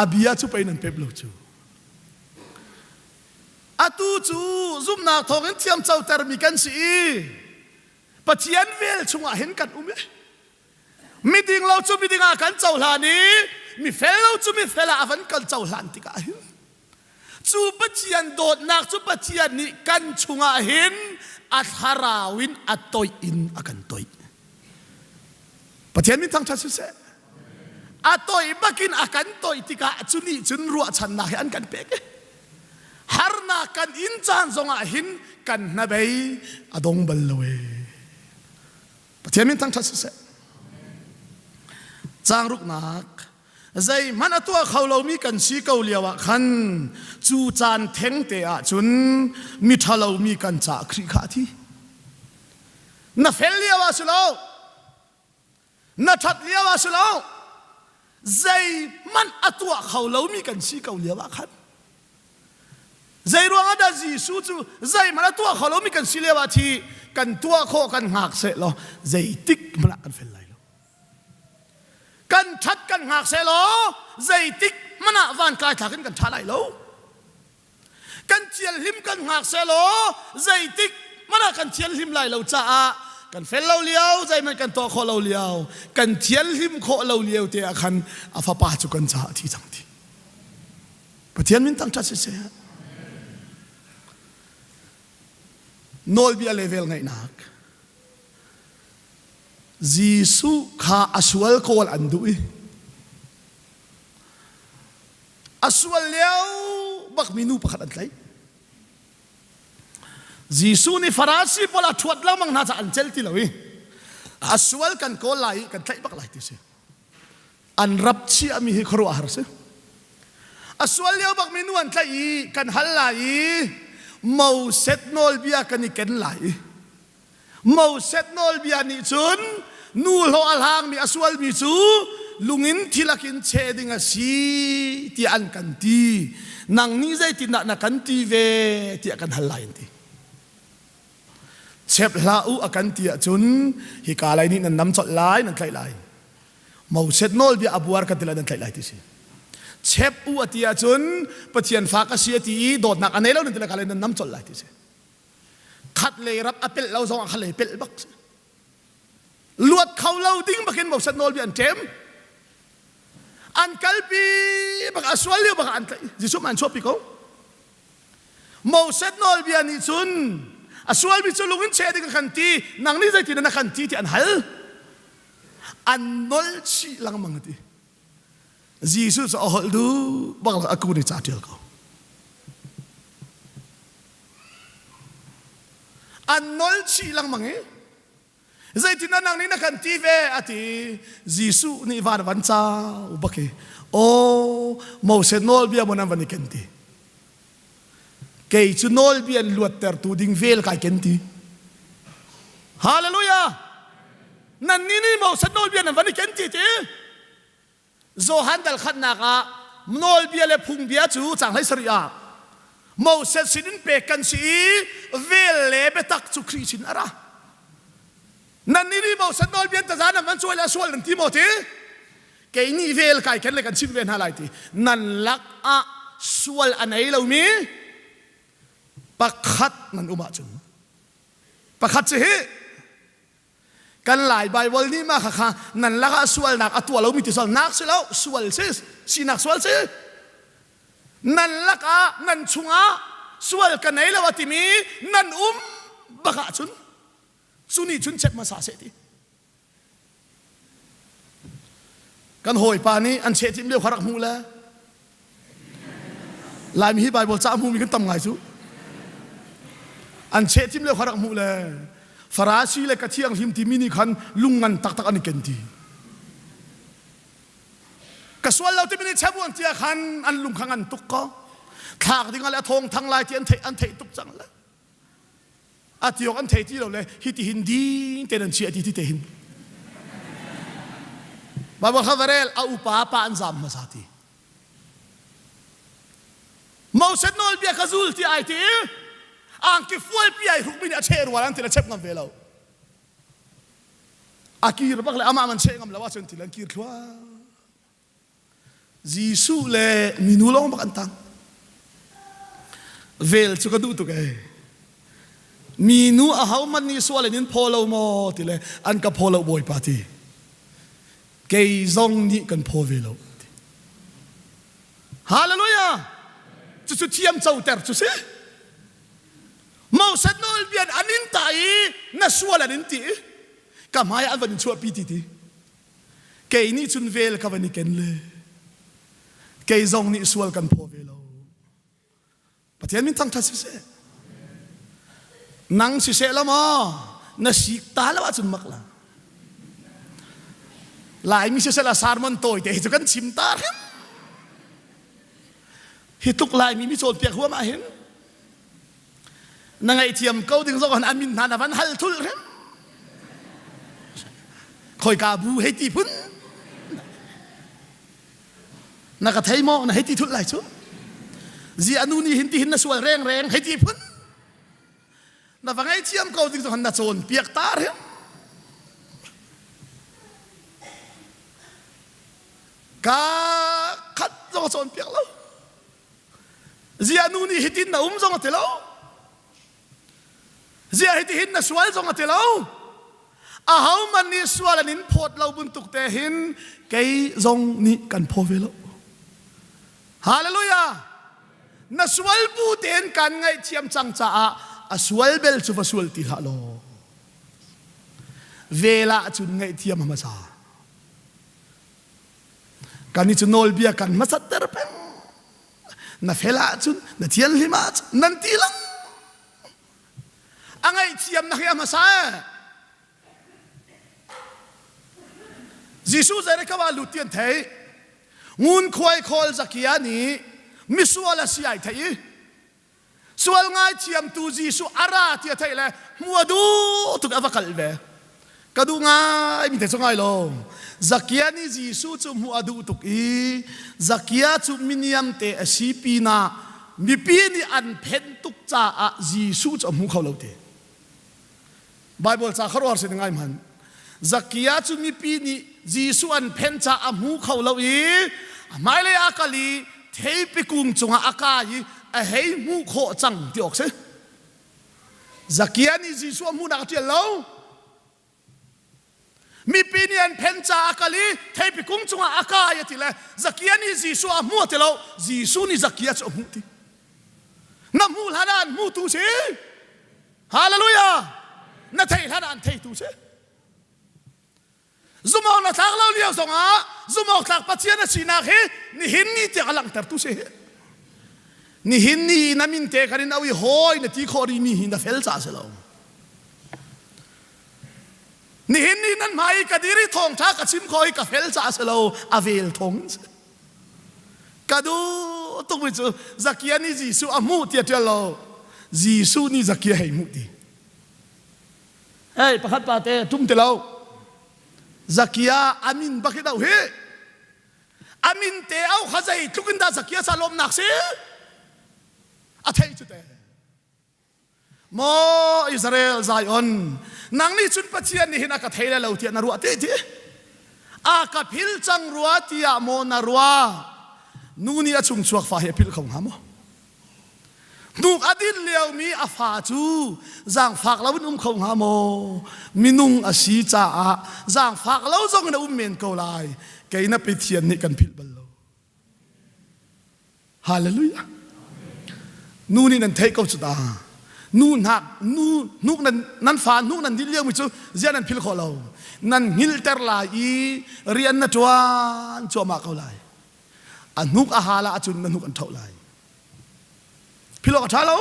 อาบียาจูไปนั่นเป็นลูจูอาตูจูซุ่มนักทองเงินเทียมเจ้าเตอร์มีกันสิปัจจัยเวลชงเห็นกันมีดิ่งเราจูมีดิ่งอากันเจ้าหลานี้มีเฟลเราจูมีเฟลอาวันกันเจ้าหลานติกาหินจูปัจจัยโดดนักจูปัจจัยนี้กันชงเห็นอัฐาราวินอัตโตอินอากันโตยปัจจัยมีทั้งชัดสุดอัตโตยบักินอากันโตยติกาจุนีจุนรัวชันนาเห็นกันเป๊กฮาร์นากันอินจานทรงเห็นกันนาเบยอดงบัลลเวปัจจัยมีทั้งชัดสุดจางรุกนักใจมันตัวเขาเรามีกันสีเกาเลียวะขันจูจานเทงเตะจุนมิทาเรามีกันจากคริขาที่น่าเฟลเลียวะสุโลน่าทัดเลียวะสุโลใจมันตัวเขาเรามีกันสีเกาเลียวะขันใจรวงอดาจีสูจูใจมันตัวเขาเรามีกันสีเลียวะที่กันตัวโคกันหักเสร็จแล้วใจติ๊กมันกันเฟลกันชัดกันหักเสลอใจติกมันวันกลายถากันชาไลโลกันเชียนหิมกันหักเสลอใจติกมันกันเชียนหิมไลโลจ้า กันเฟลเราเลี้ยวใจมันกันโตโคเราเลี้ยวกันเทียนหิมโคเราเลี้ยวเตะคันอาฟ้าป่าจุกันจ่าที่จังทีปะเทียนมินตั้งชัดเสียโนลบีเลเวลไงนักจีสุข้าอสวลโคลอันดุยอสวลเลี้ยวบักมินูประคัดอันไหนจีสุนี่ฟาราซีพอละทวดแล้วมังน่าจะอันเจลที่เลยอสวลกันโคไลกันไหนบักไหลที่เสียอันรับชีอามีฮิครัวหาร์เสียอสวลเลี้ยวบักมินูอันไหนกันฮัลไลมาวเซตโนลบียกันนี่กันไหลมาวเซตโนลบียนี่จุนนูโลอัลฮังมีอสวลมีจูลุงินที่ลักินเชดิงาสีที่อันกันตีนังนี้ใจที่นักกันตีเวที่อากันฮัลไลน์ตีเชฟลาอูอากันตีจุนฮิกาไลนี่นั่นน้ำจดไลนั่นไกลไลมาวเซตโนลบียอับวาร์กันตีละนั่นไกลไลที่สิเชฟอูอติอาจุนปะเทียนฟ้ากษีตีโดดนักอันนี้แล้วนั่นตีละกันเลยนั่นน้ำจดไลที่สิขัดเลยรับอเปิลเราส่งขัดเลยเปิลบักลวดเขาเล่าดิ้งบักเห็นบอกสัตโนลบีอันเจมอันกัลปีบักอสวลเลี้ยวบักอันไกจิสุมันชอบปีเขามาวสัตโนลบีอันนี้จุนอสวลบีจุลุงินเชดิงขันตีนังนี้ใจที่นั่นขันตีที่อันฮัลอันนอลชีลังมังตีจีสุจะเอาดูบักอากูนี่จ่าเดียวเขาอันนอลชีลังมังใจที่นั่นนังนี้นักขันตีเวอติจีสุนี่วันจ้าอุบักโอ้มาวเซนอลบียมันนั่นวันนี้กันตีเกย์จุนอลบียนลวดเตอร์ตูดิงเวลกายกันตีฮาเลลูยานั่นนี่มาวเซนอลบียนวันนี้กันตีตีโซฮันดัลขันนักนอลบียเลพุงบียจูจังไรสริยามาวเซสินเปกันสีเวลเลเบตักจุครีชินอะไรนั่นนี่มาวเซนอลบียนตาจานันมันช่วยละช่วยนันทีโมทีเกย์นี่เวลกายกันเลยกันชิมเวนฮาไลตีนั่นลักช่วยอันไหนเรามีประคัดมันอุมาจุนประคัดสิกันหลายใบวันนี้มาค่ะนั่นละก็สวลนักตัวเรามีที่สวลนักสิแล้วสวลสิสีนักสวลสินั่นละก็นั่นชุงสวลกันไหนแล้วว่าที่มีนั่นบักจุนสุนีชุนเช็ดมาสาเสตีกันหอยปานี้อันเช็ดที่เรียกขรักมูแล้วลายมีใบบอกจ้ามูมีกันตำไงซุอันเชติมเลขรักมูเลฟาราชีเลกเทียงหิมที่มินิคันลุงงันตักอันนี้กันทีกระสวนเราที่มินิเชฟวันเทียคันอันลุงขังอันตุกก็ขากที่งั้นละทงทั้งลายที่อันเทตุกจังละอาทิยกอันเทที่เราเลยฮิติหินดีเตนันเชียที่เตหินบางข้าวเรลเอาอุปาปอันซามมาสาธิมาวเซนอลเบียกซูลที่ไอทีอังกิฟวลปีไอรุกมินอาเชรวาลันที่เราเช็คกันเวลาอากีร์บักเลยอามามันเช็คกันแล้วว่าจนที่ลังกีร์ว่าจีสุเลมินูลองบักอันตังเวลชุกดูตุกเอมินูอาหามันนี่สวาเลนินพอลโมที่เลยอันกับพอลบอยปาร์ตี้เกย์ซงนี่กันพอเวลาฮาเลลูยาจุดเทียมเจ้าเตอร์จุดเสมาวสัตโนลเบียนอันนินตายน่าสวลอันนินตีก็ไม่อันวันชัวปีติตีเกย์นี่จุนเวลกับวันนี้กันเลยเกย์ซงนี่สวลกันพอเวลาปะเทียนมินตั้งทัศน์เสนังสิเสละมั้งน่าสิตาละว่าจุนมักละหลายมิเสละสารมันโตยแต่เหตุกันชิมตาเห็นเหตุทุกหลายมีโซนเปียกหัวมาเห็นนั่งไอเทียมเขาดึงสกันอันมินทานวันฮัลทุลเห็นคอยกาบูให้ตีพุ่นนักไทยมอนะให้ตีทุลไหลชัวจีอนุนี่หินตีหินน่ะสวยแรงให้ตีพุ่นนับว่าไอเทียมเขาดึงสกันน่ะโซนเปียกตาเห็นกาขัดสกันโซนเปียกแล้วจีอนุนี่หินตีน่ะสกันเตลาเสียให้ที่หินน่ะสวยสงฆ์เตลา how mani swalanin phot lo buntuk te hin kei zong ni kan phovelo hallelujah na swal bu ten kan ngai chiam chang cha a swal bel chu fa swal ti halo vela chu ngai thiam ma sa kan ni chu nol bia kan ma sat ter pen na fela chu na thian lima nan ti lang angai chiam na ya ma sa Jisu zare ka wa lutian thai ngun khoi khol zakia ni misuala siai thai sual ngai chiam tu Jisu ara tia thai le muadu tu avakal ve kadu ngai mi te songai lo zakia ni Jisu chu muadu tu i zakia chu miniam te asipi na mi pi ni an phen tuk cha a Jisu chu mu khau lo te Bible cha kharwar se ngai man zakia chu mi pi ni Jisu an phen cha a mu khau lo i mai le akali thei pi kum chunga akai a hei mu kho chang ti ok se zakia ni Jisu mu na ti lo mi pi ni an phen cha akali thei pi kum chunga akai ti le zakia ni Jisu a mu te lo Jisu ni zakia chu mu ti na mu hanan mu tu se hallelujah na thei hanan thei tu se Zumau na thak lau liao zonga Zumau thak patia na sinak he Ni hin ni te alang tar tu se he Ni hin ni na min te karin awi hoi na ti khori mi hin na fel sa se lau Ni hin ni nan mai kadiri thong thak ka chim khoi ka fel sa se lau avel thong Kadu tuk mi chu Zakia ni Jisu amu tia tia lau Jisu ni Zakia hei mu ti Hey pakhat pa te tum te lau Zakia amin bakit daw he amin te au khazai tukinda Zakia salom nakse athai chute mo Israel Zion nang ni chun pachian ni hina ka thaila lo tia na ru ate ti a ka phil chang ruwa tia mo na ruwa nu ni a chung chuak fa he phil khong ha mo Nuk adin liao mi afa chu Zang fak lau khong ha mo Minung asi cha a Zang fak lau zong na men ko lai Kay na pithian ni kan pil balo Hallelujah Nu ni nan thai ko chu ta Nu nak Nu nan fa Nu nan di liao mi chu Zian nan pil ko lau Nan hil ter la i Rian na chuan Chua ma ko lai Nuk ahala achun na nuk an thau lai Pilok athalo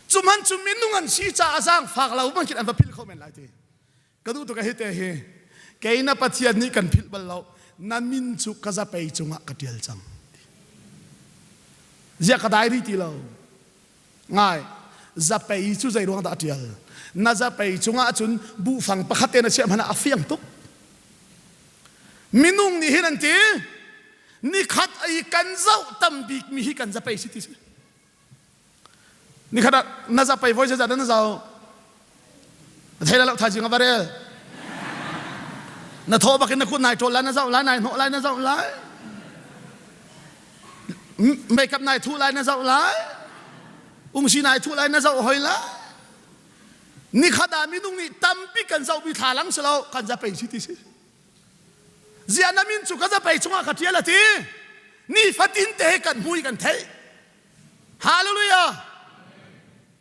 Chuman chumin nungan si cha azang fak lau man kin an pil khomen lai te Kadu to ka hite he Kaina pathian ni kan pil bal lau Nan min chu kaza pei chunga katial chang Zia kadai ri ti lau Ngai za pei chu zai ruang da atial Na za pei chunga chun bu fang pakhate na siam hana afiang tuk Minung ni hinan ti Ni khat ai kan zau tam bik mi hi kan za pai siti Ni khat na za pai voice za na zau Thaila lau thajing abarel Na tho bakin na kun nai to la na zau la nai no la na zau la Make up nai thu la na zau la si nai thu la na zau hoi la Ni khada mi nung ni tam bik kan zau bi thalang selo kan za pai siti Zian namin chu kaza pai chunga khatia lati Ni fatin te kan hui kan thai Hallelujah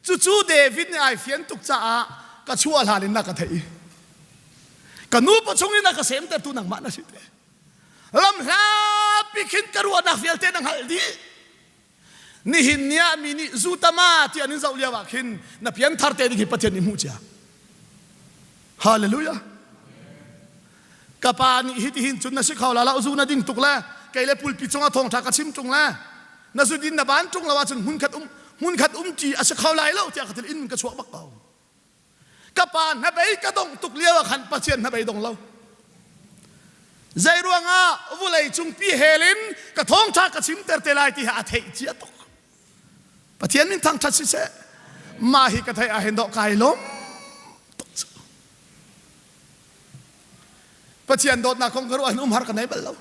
Chu David ni ai fian tuk cha a Ka chua halin na ka thai Ka nu po chungin na ka sem ter tu nang ma na si te Lam la pikin karua na fial te nang haldi Ni hin niya mi ni zutama ti anin zau liya wakin Na pian thar te di ki patyan ni mu cha Hallelujah Kapani hitihin chun na sikhaw la uzu na ding tukla kaile pulpi chunga thong tha ka chim chungla na su din na ban chung lawa chun hun khat chi asikhaw lai lo tia khatil in ka chuak bak kaw kapan na bei ka dong tuk liawa khan pachian na bei dong lo zai ruanga vulai chung pi helin ka thong tha ka chim ter te lai ti ha thei chi atok pachian min thang that si se ma hi ka thai a hen do kai lom Pachian dot na kong karuan har ka nai balaw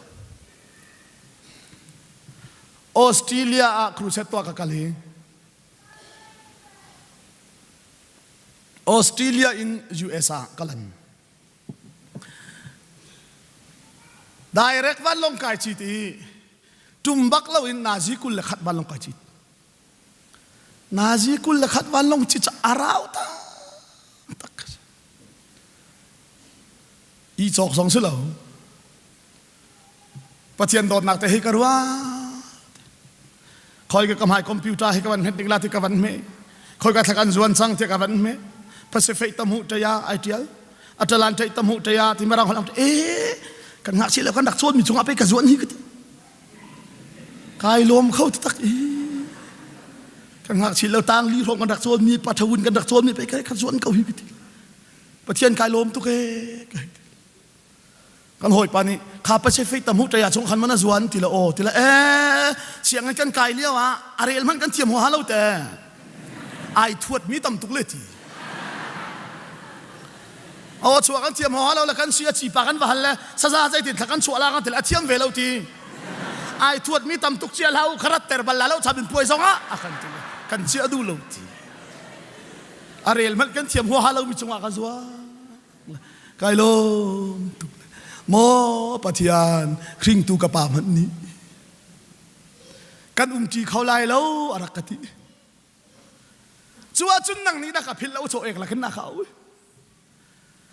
Australia a cruise to ka kali Australia in USA kalan direct van long kai chi ti tumbak lo in nazi kul le khat van long kai chi nazi kul le khat van long chi cha arau ta tak i chok song se lo pathian dot nak te hi karwa khoi ka kamai computer hi ka van het ding la ti ka van me khoi ka thakan zuan sang te ka van me Pacific tamu taya ideal Atalanta tamu taya ti marang holang kan ngak sila kan dak suan mi chunga pe ka zuan hi ka kai lom khau tak kan ngak sila tang li rong kan dak suan mi pathawun kan dak suan mi pe ka zuan kau hi ka pathian kai lom tu ke kan hoi pani kha Pacific tamu taya chung khan mana zuan tila o tila siang kan kai liawa arel man kan tiam ho halo te ai thuat mi tam tuk le ti chua kan tiam ho halo la kan sia chi pa kan wa hal la saza zai tin thakan chua la kan tel athiam ve lo ti ai thuat mi tam tuk chial hau kharat ter bal la lo chabin puai zonga akan ti kan sia du lo ti arel man kan tiam ho halo mi chunga kan zua kai lo mo pathian khring tu ka pa man ni kan ti khau lai lo arakati chua chun nang ni da ka phil lo cho ek la kan na khau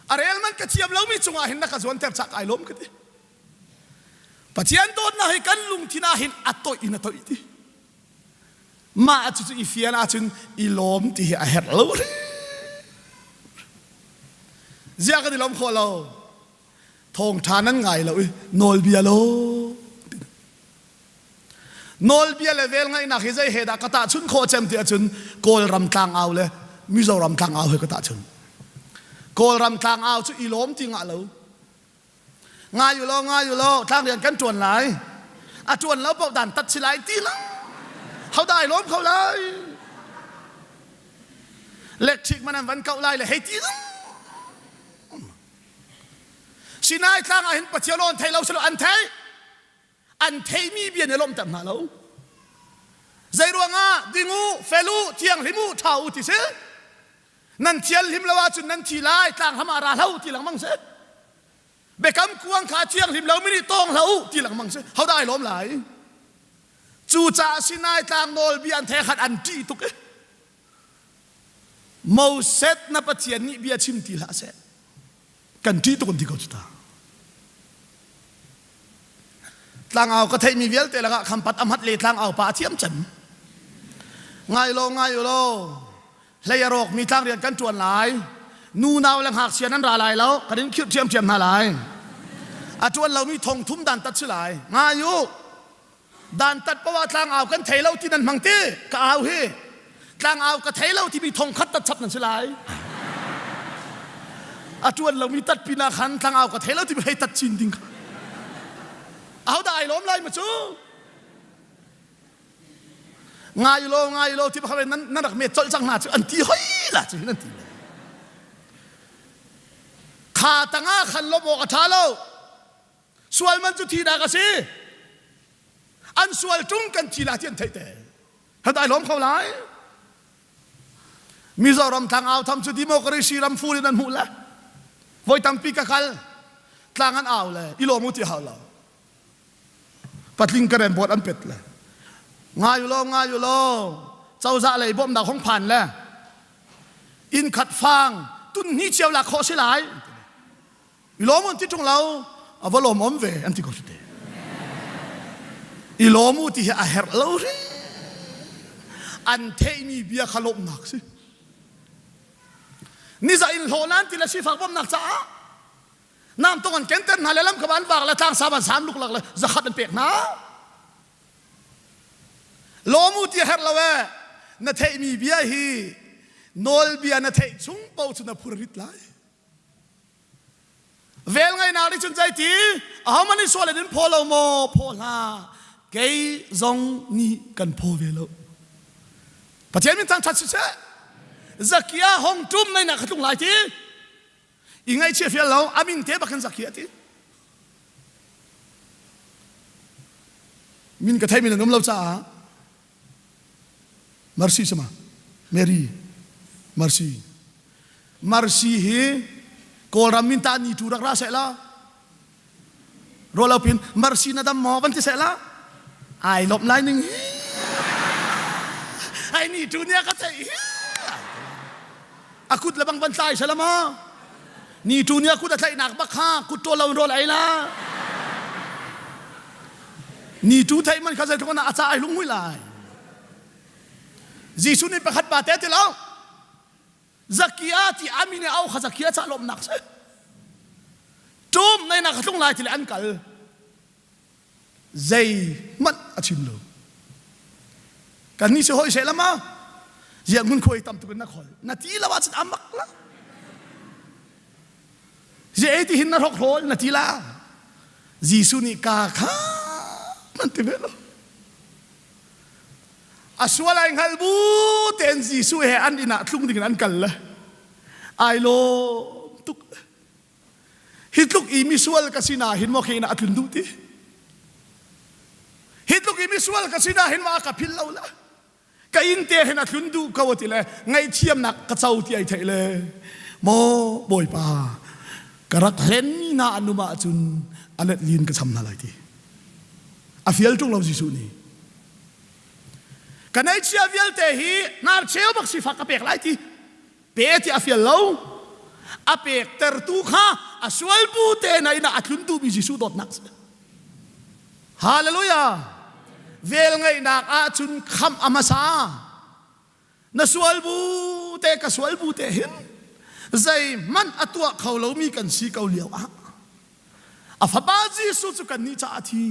arel man ka chiam lo mi chunga hin na ka zon ter chak ai lom kati pathian dot na hi kan lung thina hin atoi ina to iti ma chu chu ifian a chun i lom ti a her lo zia ka di lom kho lo thong thanan ngai lo nol bia lo nol bia level ngai na khizai heda kata chun kho chem ti chun kol ram tlang aw le mizoram tlang aw he kata chun kol ram tlang aw chu ilom ti nga lo nga yu lo tlang rian kan chuan lai a chuan lo pok dan tat chi lai ti lo hau dai lom khau lai lek thik manan van kau lai le he ti lo sinai tlang a hin pathialon thai lo selo an thei mi bian elom tam na lo zai ruanga dingu felu tiang limu thau ti se nan thial lim lawa chun nan thi lai tlang hamara lau ti lang mang se bekam kuang kha tiang lim lau mini tong lau ti lang mang se hau dai lom lai chu cha sinai tlang nol bian the khat an ti tuk e mo set na pathian ni bia chim ti la se kan ti tuk ti ko chuta tlang au ka thei mi vial te la kham pat amhat le tlang au pa thiam chan ngai lo layarok mi tlang rian kan chuan lai nu naw lang hak sian nan ra lai lo kadin khiu thiam na lai a chuan lo mi thong thum dan tat chi lai ngayu dan tat pawa tlang au kan thei lo ti nan mang te ka au he tlang au ka thei lo ti mi thong khat tat chap nan chi lai a chuan lo mi tat pina khan tlang au ka thei lo ti mi hei tat chin ding au dai lom lai ma chu ngay lo ti ba khabe nan rak me chol chang na chu an ti hoi la chu nan ti kha tanga khan lo mo ka thalo sual man chu thi da ka si an sual tung kan thi la tian thai te ha dai lom khau lai mizoram thang au tham chu democracy ram fu nan mu la voi tam pi ka khal tlang an au le i lo mu ti hau la patling karen bot an pet la ngay yu lo châu dạ lấy bom đào không phản le in khát phang tuân ni chiều là khó xí lại lom anh tí trong lâu à vợ lom ôm về anh tí có chút đấy lom u tí à her lâu đi anh thấy mi bia khá lom nạc xí ni za in hồ lan tí là xí phạc bom nạc cha nam tông anh kén tên hà lê lắm các bạn vạc là thang sa bàn sam lúc lạc là za khát anh bẹt ná lomu ti her lawe na thei mi bia hi nol bia na thei chung pau chuna phurit lai vel ngai na ri chun jai ti a mani sole din pholo mo phola ke zong ni kan pho velo pathian min tang that se zakia hong tum nai na khatung lai ti ingai che fial lo amin te bakan zakia ti min ka thai min ngam lo cha Mercy sama Mary Mercy marsi hi kol ramin ta ni tu rak ra se la rola pin marsi na dam mo ban ti se la ai lop lai ning ai ni tu nia ka tai akut labang bantai salama ni tu nia akut atlai nak bakha kut to law rol ai la ni tu thai man khazai thona acha ai lung hui lai jisu ni pakhat pa te te law zakiyati amine au khazakia cha lom nak se tum nei nak thung lai til an kal zai mat achim lo kan ni se hoi se lama ya mun khoi tam tu na khol na ti la wa chat amak la je eti hin na rok hol na ti la jisu ni ka kha man ti velo aswala ing halbu ten jisu he an ina thlung ding an kal la ai lo tuk hitluk i misual kasina hin mo khina atlun du ti hitluk i misual kasina hin ma ka phil lo la ka in te hen atlun du ka wati le ngai thiam nak ka chau ti ai thai le mo boy pa karak len na anuma chun alet lin ka cham na lai ti a fiel tung lo jisu ni kanai chia vial te hi nar cheu bak si fa ka pek lai ti pe ti a fiel lo a pek ter tu kha a sual bu te na ina atlun du bi jisu dot nak hallelujah vel ngai nak a chun kham amasa na sual bu te hin zai man atwa khawlo mi kan si kau liao a fa ba jisu chu kan ni cha thi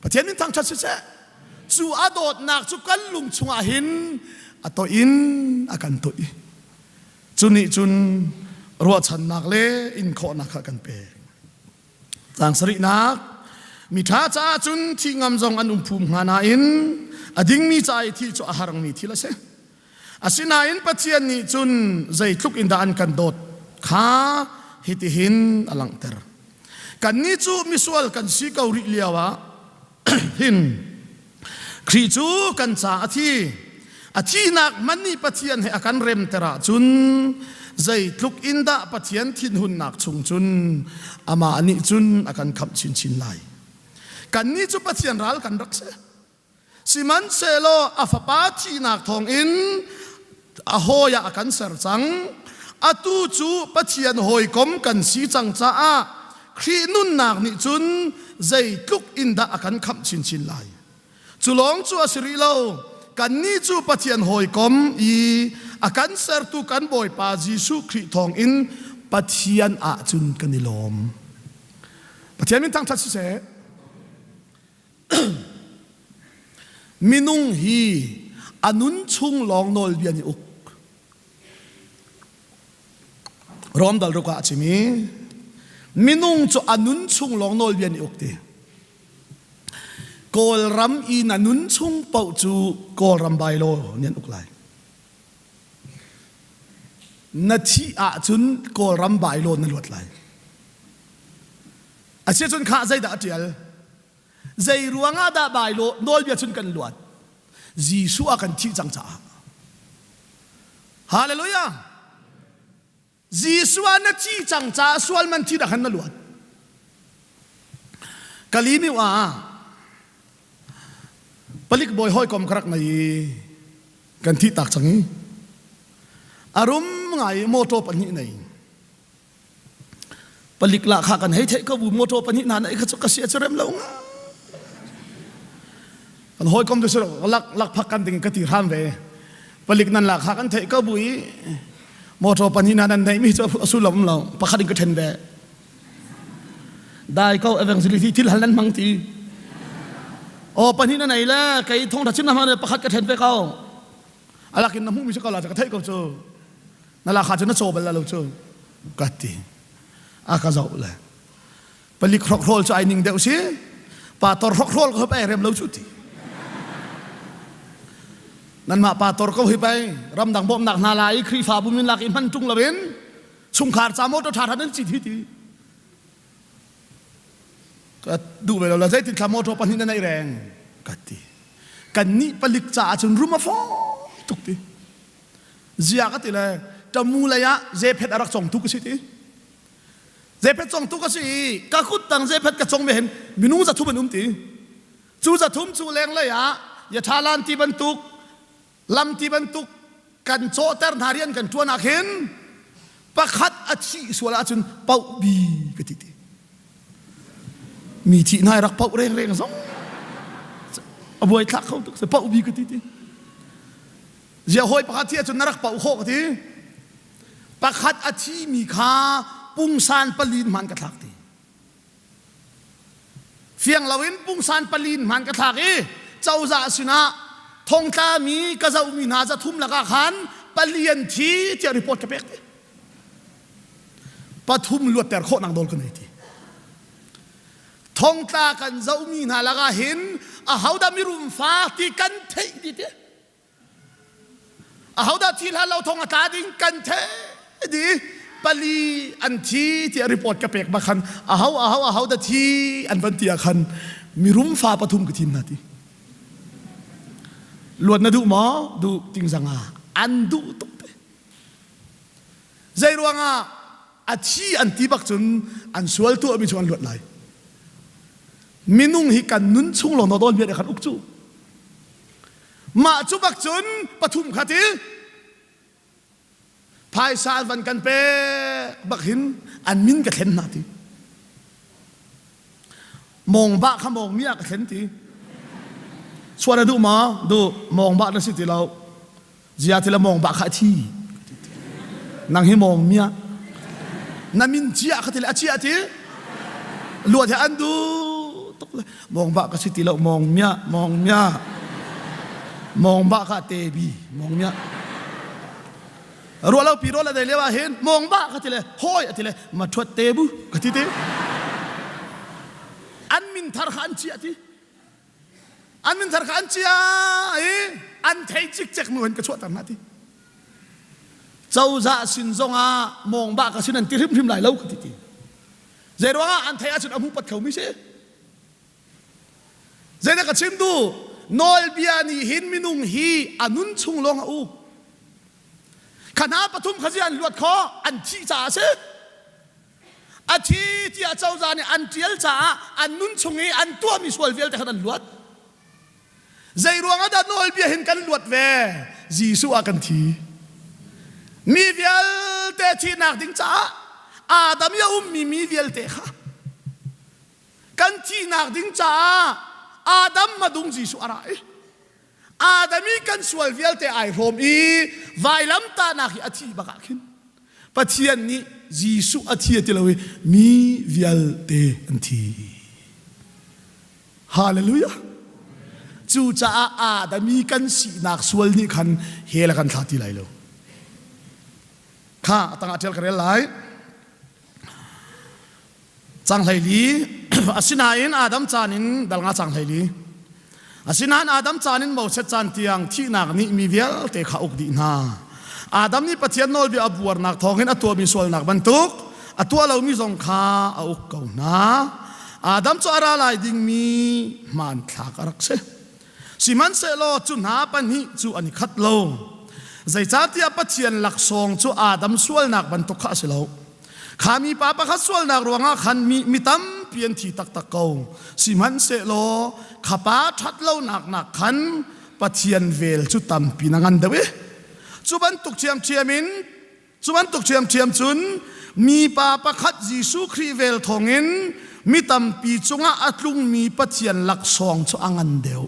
pathian min thang chat se chu adot nak chu kan lung chunga hin ato in akan to i chuni chun ro chan nak le in kho nak kan pe tang sari nak mi tha cha chun thingam jong an phum ngana in ading mi chai thi chu aharang mi thila se asina in pathian ni chun zai thluk in da an kan dot kha hiti hin alang ter kan ni chu misual kan si kau ri liawa hin khri chu kan cha athi nak mani pathian he akan rem tera chun zai thluk in da pathian thin hun nak chung chun ama ani chun akan kham chin lai kan ni chu pathian ral kan rak se siman selo afapa thi nak thong in a hoya akan ser chang atu chu pathian hoi kom kan si chang cha a khri nun nak ni chun zai tluk in da akan kham chin lai chulong chu asri lo kan ni chu pathian hoi kom i akan ser tu kan boy pa jisu khri thong in pathian a chun kanilom pathian min tang that se minung hi anun chung long nol biani uk rom dal ro ka chimi minung chu anun chung long nol biani uk ti kol ram i nanun chung pau chu kol ram bai lo nian uk lai na thi a chun kol ram bai lo na lot lai a che chun kha zai da tial zai ruanga da bai lo nol bia chun kan luat jisu akan thi chang cha hallelujah jisu an thi chang cha sual man thi da han na luat kalimi wa palik boy hoy kom krak mai kan thi tak changi arum ngai moto pani nei palik la kha kan hei thei ka bu moto pani na nei kha chu ka sia cherem lo nga kan hoi kom de so lak phak kan ding ka ti ram ve palik nan la kha kan thei ka bui moto pani na nan nei mi chu asulom lo pakhat ding ka then ve dai ko evangelity til halan mang ti o pani na nei la kai thong tha chin na ma pakhat ka then ve ka alakin na mu mi ka la ka thei ka chu na la kha chu na cho bal la lo chu ka ti a ka zau la palik rok rol chu ai ning deu si pa tor rok rol ko pa rem lo chu ti nan ma pa tor ko hi pai ram dang bom nak na lai khri fa bu min lak in man tung la ben chung khar cha mo to tha tha nan chi thi ti ka du be lo la zai ti tha mo to pan hin nai reng ka ti kan ni palik cha chun ruma fo tuk ti zia ka ti la จะมูเลยะเจเพชรรักจงทุกสิทีเจเพชรจงทุกสิกะคุดตังเจเพชรกะจงไม่เห็นมินุจะทุบมันตีจูจะทุ่มจูแรงเลยะอย่าทาลานที่บรรทุกลำที่บรรทุกกันโจเตอร์นาเรียนกันชวนอาเห็นประคัดอาชีสวลาจนเป่าบีกติตีมีที่นายรักเป่าเร่งสองอบวยทักเขาเป่าบีกติตีเจ้าหอยประคัดที่จนนรักเป่าโคกติประคัดอาชีมีค่าปุงซานปลีนมันกระทักตีเฟียงลาวินปุงซานปลีนมันกระทักเจ้าจ่าสินะทงตามีก็จะมีนาจะทุ่มละกันขันปลีนทีจะรีพอร์ตกับเอกปฐุมลวดแต่โคนางโดนกันเลยทีทงตากันเจ้ามีนาละกันเห็นเขาดามิรุมฟ้าที่กันเทดีเดเขาดาที่เราทงตาดิ้งกันเทดีปลีอันที่ที่รีพอร์ตกับเอกมาขันเขาดาที่อันวันที่ขันมีรุมฟ้าปฐุมกับทีมนาทีลวดนะดูหมอดูติงสังอาอันดูตุเปใจรวงอาชีอันที่บักจุนอันสวลตัวมีชวนลวดไหลมินุ่งฮิกันนุนชุ่งหลงนอดอนเบียดขันอุกจูมาจุบักจุนปฐุมขัดภายสารวันกันเปบักหินอันมินกับเข็นนาทีมองบ้าขมองเมียกับเข็นทีส่วนดูมาดูมองบ้านนั่นสิที่เราเจียที่เรามองบ้าข้าที่นั่งให้มองเมียนั่นมินเจียข้าที่เราเจียที่ลวดที่อันดูมองบ้าข้าสิที่เรามองเมียมองบ้าข้าเตบีมองเมียรัวเราปีรัวเราได้เรียกว่าเห็นมองบ้าข้าที่เราห้อยที่เรามาทวดเตบูข้าที่เตอันมินทารขันเจียที่อันมินทารขันเจียอันเทจิกเจ็กเหมือนกระชวดตามนาทีเจ้าจ่าสินจงมองบ้ากับสินันติริมไหลเล่ากันทีเจรว่าอันเทอาจุนอมุปัดเขาไม่ใช่เจนักชิมดูนอลเบียนีหินมินุงฮีอันุนชุงลงอูขณะปฐุมขจันลวดคออันที่จ่าเสอาชีที่เจ้าจ่าเนี่ยอันเจียลจ่าอันนุนชุงฮีอันตัวมีส่วนเวลแต่ขนาดลวดใจรวงอาดานอลเบียเห็นกันลวดเวจีสุอากันทีมีเวลเตที่นักดิ้งจ้าอาดามยามีเวลเตค่ะกันที่นักดิ้งจ้าอาดามมาดุงจีสุอะไรอาดามีกันส่วนเวลเตไอโรมอีไวลัมตานักอาทิบักขินปัจจัยนี้จีสุอาทิที่เรามีเวลเตอันทีฮาเลลูยาจูจ้าอาดามีกันสีนักส่วนนี้คันเฮลกันทัดที่ไรแล้วข้าตั้งอาเจลกันเลยจังไหลีอาศินาอินอาดัมจานินดัลงาจังไหลีอาศินานอาดัมจานินโมเสจานเตียงที่นักนี้มีเวลเตะขาอุกดีนาอาดัมนี่ปะเทียนโนลบีอับวร์นักทองเห็นตัวมีส่วนนักบรรทุกตัวเรามีสงขาอุกเก่านาอาดัมจะอะไรดิ่งมีมันขากรักเสสิมันเสโลจุนหาปันหิจูอันนี้ขัดโลใจจ้าที่อาปะเทียนหลักทรงจูอาดัมส่วนนักบรรทุกข้าเสโลข้ามีป้าปะข้าส่วนนักรวงขันมีตั้มเปลี่ยนที่ตักตะเกาสิมันเสโลข้าป้าชัดโลนักขันปะเทียนเวลจุตั้มปีนังันเดวิจุบันตุกเชียมจุนมีป้าปะขัดยิสุครีเวลทองเงินมีตั้มปีจุงอัดลุงมีปะเทียนหลักทรงจูอังันเดียว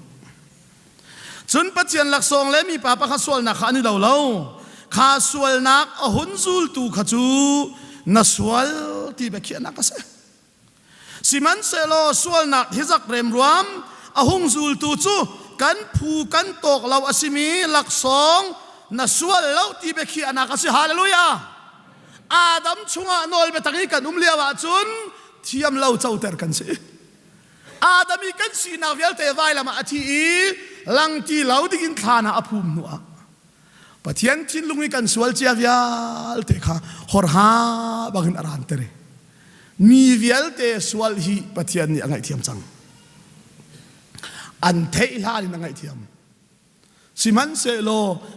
จุนปะเจียนหลักทรงและมีป้าปะข้าส่วนนักอันนี้เราข้าส่วนนักหุนซูลตูขจูนัสวลที่เบคียนักเสสิมันเซโลส่วนนักฮิจักเรมรวมหุนซูลตูจูกันผูกันตกเราอสิมีหลักทรงนัสวลเราที่เบคียนักเสฮาเลลูยาอาดัมชุงอันอลเบตังอีกันเลียวจุนเทียมเราเจ้าเตอร์กันเสอาดัมีกันสีนาเวลเตวายละมาอธิลังที่เราได้กินข้านะอภูมินัวปะเทียนชินลุงกันสวลเจียเวลเตค่ะฮอร์ฮาบังอินอารันเตเรมีเวลเตสวลฮีปะเทียนนี่อะไรเทียมจังอันเทอิลานี่อะไรเทียมสิมันเซโล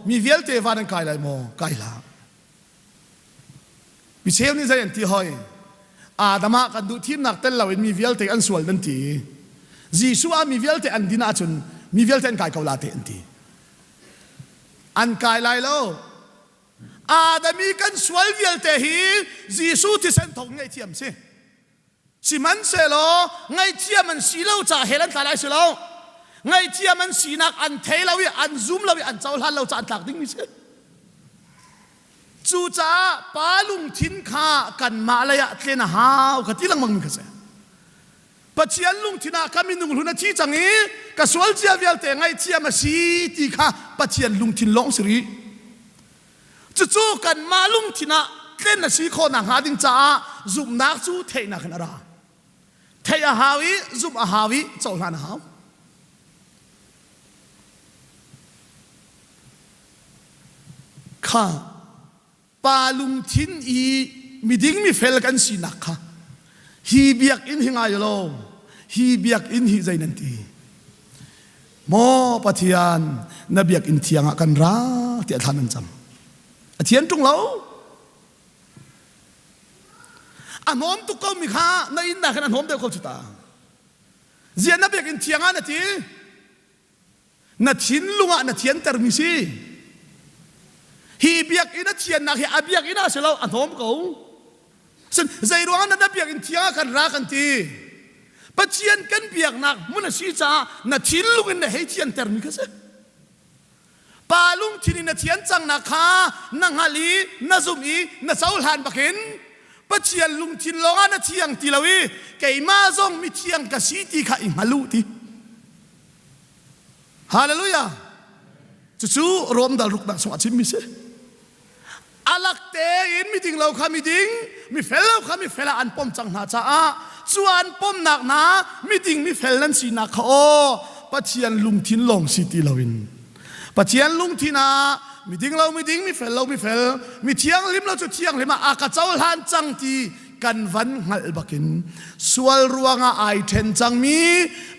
มีเวลเตวานันกายไรโมกายลา มิเชลนี่ใจอันที่หอยอาดามากันดูที่นักเต้นเราเห็นมีเวลเตอันสวยดันทีจีซัวมีเวลเตอันดินาจุนมีเวลเตอันกายเกาลาเตอันทีอันกายไล่แล้วอาดามีกันสวยเวลเตฮีจีซูที่เส้นทงไงเทียมสิสิมันเสโลไงเทียมมันสีเหล้าจ่าเฮลันตาไลเสโลไงเทียมมันสีนักอันเทเราวิอันซูมเราวิอันเจ้าลันเราจะอันตักดิ้งมิเชจูจ้าปาลุงทิ้นข้ากันมาเลยอะเทนหาวกติลังมังมิกเสปัจเจียนลุงทิ้นาคามินุงลุนที่จังนี้กสวลเจียเวลเตไงเทียมมาสีตีข้าปัจเจียนลุงทิ้นลงสิริจู่ๆกันมาลุงทิ้นาเล่นสีโคนังหาดิงจ้าจุ่มนักจู่เทนักนาราเทียหาวิจุ่มหาวิเจ้าหน้าหาวข้าปาลุงทิ้นอีมีดิ้งมีเฟลกันสีนักค่ะฮีเบียกอินหิงายโลฮีเบียกอินหิใจนันทีโมปะเทียนนเบียกอินเทียงกันราเตียทานันจำเทียนตรงเราอันโน้มตุกเขามีข้าในอินนักนั้นโน้มเดียวเขาจุดตาเจียนนเบียกอินเทียงนันทีนัดทิ้นลุงนัดเทียนเตอร์มิซีฮีเบียกอินเทียนนักฮีอาเบียกอินอาเสลาอันโน้มเขาซึ่งใจร้อนนั้นเบียกอินเทียงกันรักกันทีปัจเจียนกันเบียกนักมุนชีจ้านัดทิ้นลุงนัดให้เทียนเตอร์มิกเสปาลุงทิ้นนัดเทียนจังนักข้านังฮาลีนัซุมีนัดเจ้าหลานบักเห็นปัจเจียนลุงทิ้นลงนัดเทียงตีลาวีเกยมาซงมิเทียงกษีตีข้าอิงฮัลูตีฮาเลลูยาจู่ๆรวมดารุกนักสวัสดิ์มิเสอาลักเตอินมีดิ้งเราข้ามีดิ้งมีเฟลเราข้ามีเฟลอันปมจังหาจ้าส่วนปมหนักนะมีดิ้งมีเฟลนั้นสีนักโอปัจเจียนลุงทิ้นลงสิตีลาวินปัจเจียนลุงทิ้นามีดิ้งเรามีดิ้งมีเฟลเรามีเฟลมีเทียงลิมเราจะเทียงลิมอากาเจ้าหานจังตีกันวันหัลบักินส่วนรวงไอเทนจังมี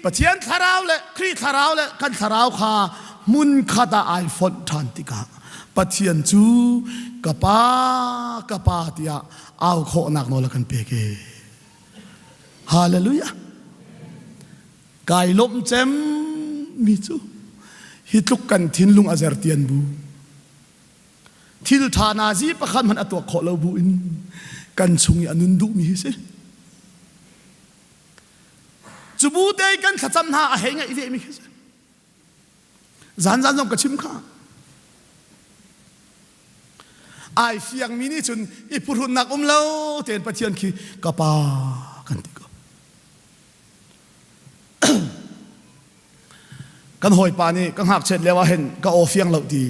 ปัจเจียนทาราวเลครีทาราวเลกันทาราวข้ามุนขัดไอฟอนทันติกาปัจเจียนจูกะปาเตียเอาโคนักโนละกันเปเกฮาเลลูยาไก่ลมเจมมีจูฮิตลุกกันทิ้นลุงอาเซอร์เตียนบูทิลธานาจีประคันมันอตัวโคเลบูอินกันชุงอนุนดุมีเสจูบูเตกันขจำหาเหงไอเวมีเสจานจงกระชิมข้าไอเฟียงมินิจุนอีปุรุนักเล่าเต็นปะเทียนคีกะปากันติก็กันหอยปานี่กันหักเช็ดแล้วว่าเห็นก็โอเฟียงเราดี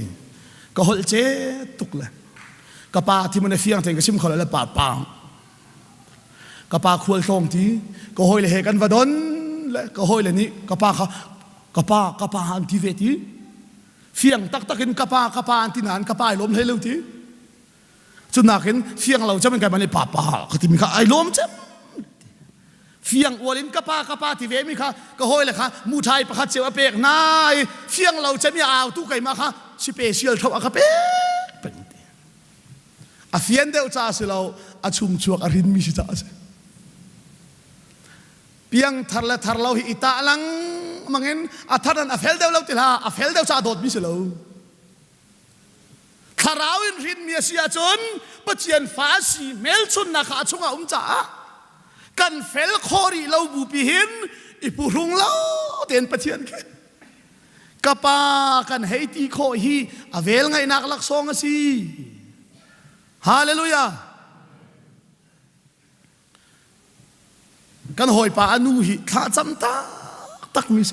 ก็หอยเจ๊ตุกเลยกะปาที่มันเฟียงเต็นกระชิมเขาเลยปาปังกะปาควรทรงทีก็หอยเลยเฮกันวดนเลยก็หอยเลยนี่กะปาเขากะปาอันที่เวทีเฟียงตักกินกะปาอันที่นานกะปาล้มให้เร็วทีจนนักเห็นเฟียงเราจะเป็นไงมันในป่าก็ที่มีข้าไอ้ล้มเจ็บเฟียงอวลินกะปาที่เวมีข้าก็ห้อยเลยค่ะมูไทยประคัตเจ้าเปกนายเฟียงเราจะมีเอาตู้ไก่มาค่ะสเปเชียลเท่าอาคาเปเป็นอาเฟียนเดียวจ้าสิเราอาชุมชวกอารินมีสิจ้าสิเพียงทาร์เราหิตาลังมังเห็นอาทารันอาเฟลเดียวเราติละอาเฟลเดียวจ้าโดดมีสิเราคาราวินรินเมียเสียจนปัจเจียนฟ้าสีเมลชนนักอาชงอาจ่ากันเฟลคอรีเราบูปีหินอีปุรุงเราเตียนปัจเจียนแค่กะปากันให้ตีโคฮีอเวลไงนักลักซองสิฮาเลลูยากันหอยปาอนุหิข้าจำตาตักมิเส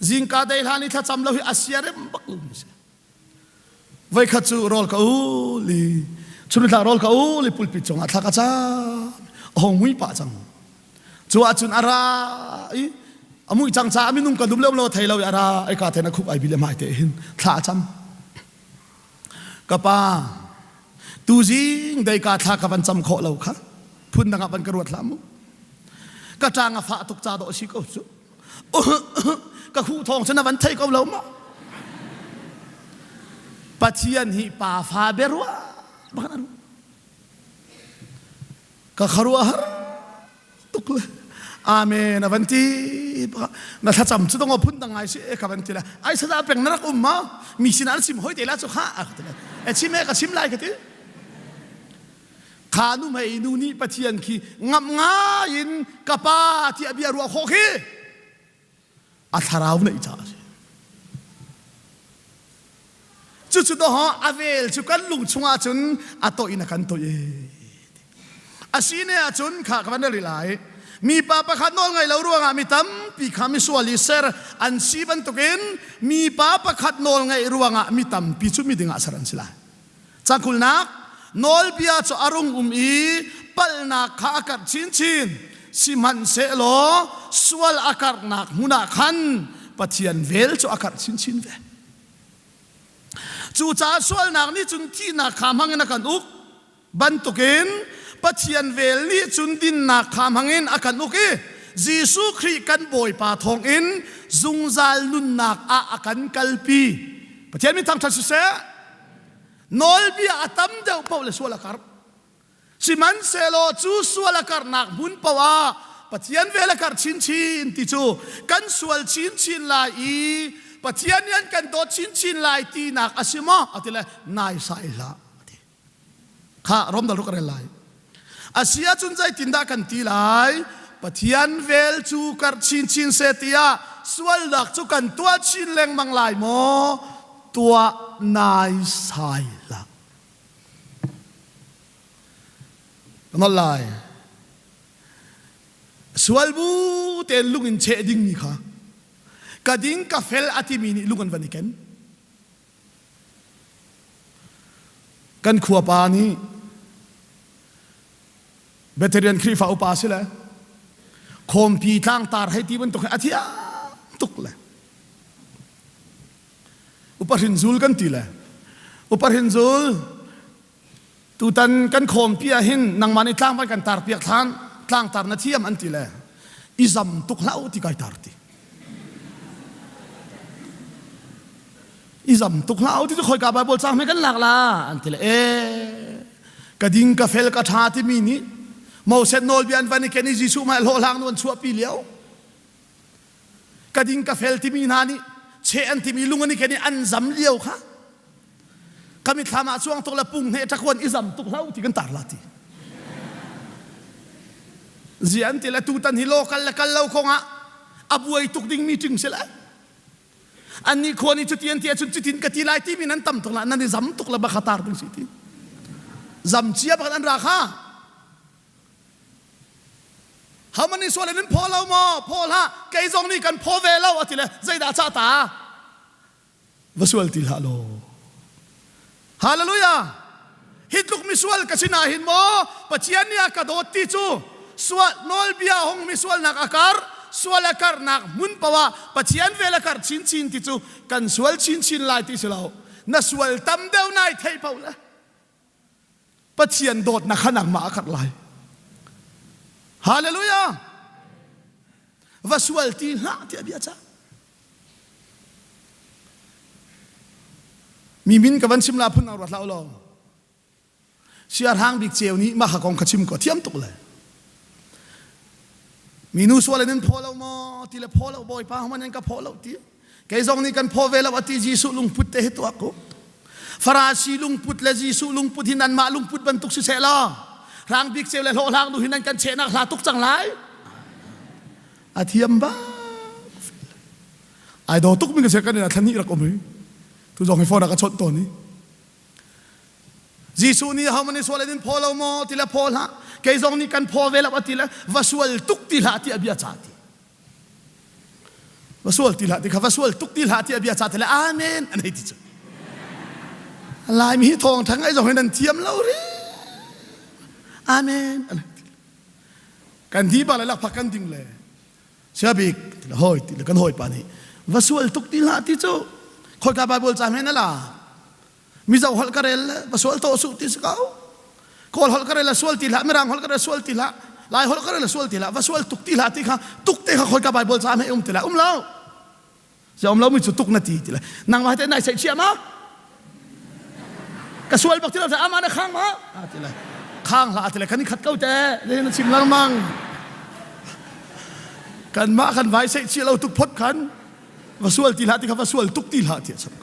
จิงกาได้ลานิท่าจำเราหิอาเซียเรมบักลุมิเสไว้ขัดจูรอลเขาลีชุนทารอลเขาลีปุลปิจงอัตลักษณ์ห้องมุ้ยป่าจังจูอาจุนอาราอามุ้ยจังจ้ามินุ่มกันดุมเล่าเราไทยเราอาราไอ้กาเทนักคุบไอบิเลมาเตหินท่าจำกะป้าตูจิงได้กาท่ากับวันจำโคเราค่ะพุ่นดังกับวันกระโดดลามุกะจางอาฟ้าตกจ้าโดชิโกจุกะคู่ทองชนะวันไทยก็เรามาปัจเจียนหิป่าฟ้าเบรัวบ้าน ka kharua har tukle amen avanti na tha cham chu dong phun dang ai si e ka van ti la ai sa da peng narak umma mi sinan sim hoi te la chu kha a khate e chim e ka sim lai ka ti khanu mai nu ni pathian khi ngam nga in kapa ti abia ru kho khi a tharau nei cha chu do ha avel chu kan lung chunga chun ato ina kan to e asine a chun kha kan ri lai mi pa pakhat nol ngai lo ruanga mi tam pi khami suali ser an siban token mi pa pakhat nol ngai ruanga mi tam pi chu mi dinga saran sila chakul nak nol bia chu arung i palna kha akar chin siman se lo sual akar nak muna khan pathian vel chu akar chin ve chu cha sual nak ni chun ti na kham hangena kan uk ban token pathian vel ni chun din na kham hangin akan uk e Jesu Christ kan boy pa thong in zungzal nun nak a akan kalpi pathian mi tham tha su se nol bia atam deu paul sual akar siman selo chu sual akar nak mun pawa pathian vel akar chin ti chu kan sual chin la i pathian yan kan do chin lai ti nak asima atile nai sai la kha rom dal rukar lai asia chun jai tinda kan ti lai pathian vel chu kar chin se tia sual dak chu kan tua chin leng mang lai mo tua nai sai la no lai sual bu ten lungin che ding ni kha kading ka fel ati mini lungan vaniken kan khuwa pa ni veteran krifa upasila khompi tang tar hai ti ban to athia tukla uparin zul kan tila uparin zul tutan kan khompi a hin nang mani tlang ban kan tar piak tlang tar na thiam an tila izam tuklau ti kai tar ti izam tuklau ti khoi ka ba bol chang me kan lak la an tila kading ka fel ka tha ti mi ni mo set nol bian vani ken Jesu ma lo lang non chua pi liao kading ka fel ti mi na ni che an ti mi lungani ken an zam liao kha kami thama chuang tok la pung he takwan izam tuklau ti kan tar la ti zian ti la tu tan hi lokal la kal lo khonga abuai tuk ding meeting sela ani khoni chu tian tia chu tin ka ti lai ti mi nan tam tok la nan zam tok la ba khatar ding si ti zam chia ba an ra kha how many swalen in polo mo pola kai zong ni kan po ve lo atile zai da cha ta vasual til halo hallelujah hitluk miswal kasina hin mo pachian nia ka do ti chu swal nol bia hong miswal nak akar swal akar nak mun pawa pachian vel akar chin ti chu kan swal chin lai ti selo na swal tam deu nai thei paula pachian dot na khanak ma akar lai hallelujah vasual ti la ti abia cha mi min ka van sim la phun na rat la lo siar hang bik cheu ni ma ha kong khachim ko thiam tuk le minu swal nen pholo mo ti le pholo boy pa man ka pholo ti ke zong ni kan pho vela ati Jesu lung put te to ako farasi lung put le Jesu lung put hinan ma lung put ban tuk si sela rang bik cheu le lo lang nu hinan kan che na la tuk chang lai athiam ba ai do tuk mi ka se kan na thani rak omui tu zong phone ka chot to ni Jesu ni how many swal din pholo mo ti la phola ke zong ni kan pho vela ati la vasual tuk ti la ti abia chati vasual ti la ti kha vasual tuk ti la ti abia chati la amen an hei ti chu lai mi thong thang ai zong hinan thiam lo ri amen kan di ba la phakan ding le sabik la hoi ti la kan hoi pa ni vasual tuk ti la ti chu khoi ka bible cha me na la mi zau hol karel vasual to su ti sakau kol hol karel sual ti la merang hol karel sual ti la lai hol karel sual ti la vasual tuk ti la ti kha tuk te kha khoi ka bible cha me ti la lao ja lao mi chu tuk na ti la nang ma te nai sai chia ma ka sual bak ti la ama na khang ma ti la ข้างละแต่ละคันนี้ขัดเก้าแต่เลยนั่นชิมลังมังกันมากันไว้ใส่เชี่ยวเราตุกพดขันว่าส่วนตีละที่เขาว่าส่วนตุกตีละที่สัก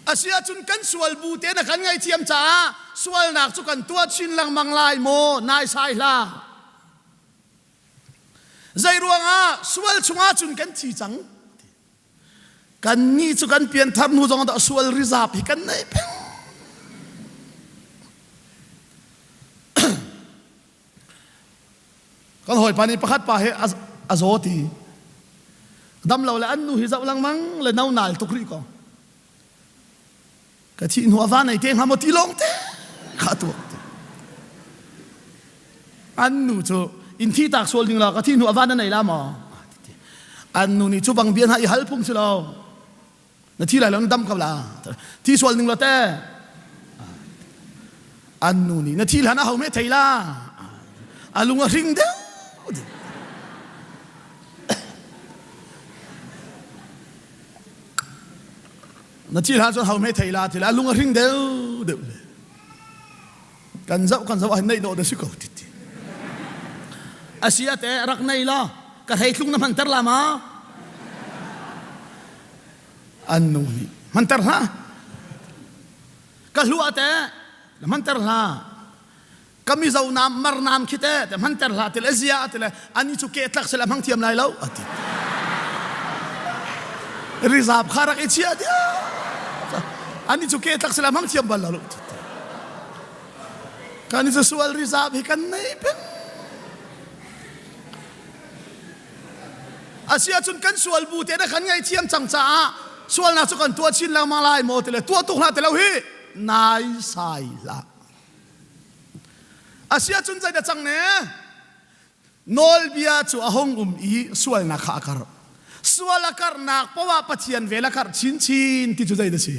อาเซียจุนกันส่วนบูเตนะกันไงเทียมจ้าส่วนหนักจุกันตัวชินลังมังลายโมนายสายลาใจรวงส่วนชงจุนกันทีจังกันนี่จุกันเปลี่ยนทำนูจงต่อส่วนริซาบกันไหนเป็นกันหอยปานีประคัดปาเหอโซตีดำเราละอันนูฮิซาอุลังมังละนาวนาลตุกรีก็กะที่หัวฟ้าในเตียงหามตีลงเตขาตัวอันนูโจอินที่ตักส่วนหนึ่งเรากะที่หัวฟ้านั่นไหนละหมออันนูนี่จูบังเบียนหาอีฮัลพุ่งสิเรานาที่ไรเราดำกับลาที่ส่วนหนึ่งเราแต่อันนูนี่นาที่หลานเขาไม่ไทยละอันลุงริงเดียวนาทีหลานส่วนเขาไม่ไทยละทีละลุงริงเดียวเดี๋ยวเลยกันเจ้าอันไหนโน้ตสุกติดอาเซียแต่รักไหนล่ะก็ให้ลุงน้ำมันเตอร์ละมาอันนู้นมันเตอร์ละก็รู้แต่มันเตอร์ละก็มีเจ้าน้ำมารน้ำคิดแต่มันเตอร์ละที่อาเซียที่ละอันนี้สุเกตลักษณะพังเทียมไรแล้วริซาบขารักเอเชียเดียอันนี้สุเกตลักษณะพังเทียมบัลลังการนี้จะส่วนริซาบให้กันไหนเป็นอาเซียจนกันส่วนบูเตนะขันไงเทียมจังจ้าส่วนน่าสุกันตัวชินแล้วมาลายโมเตเลยตัวตุกนาเตแล้วฮีนายสายละอาเซียจนใจเดจังเนี่ยนอลเบียจูอาหงอีส่วนนักขักรส่วนนักขักนักเพราะว่าปัจจัยเวลาขักชินที่จุใจเดชี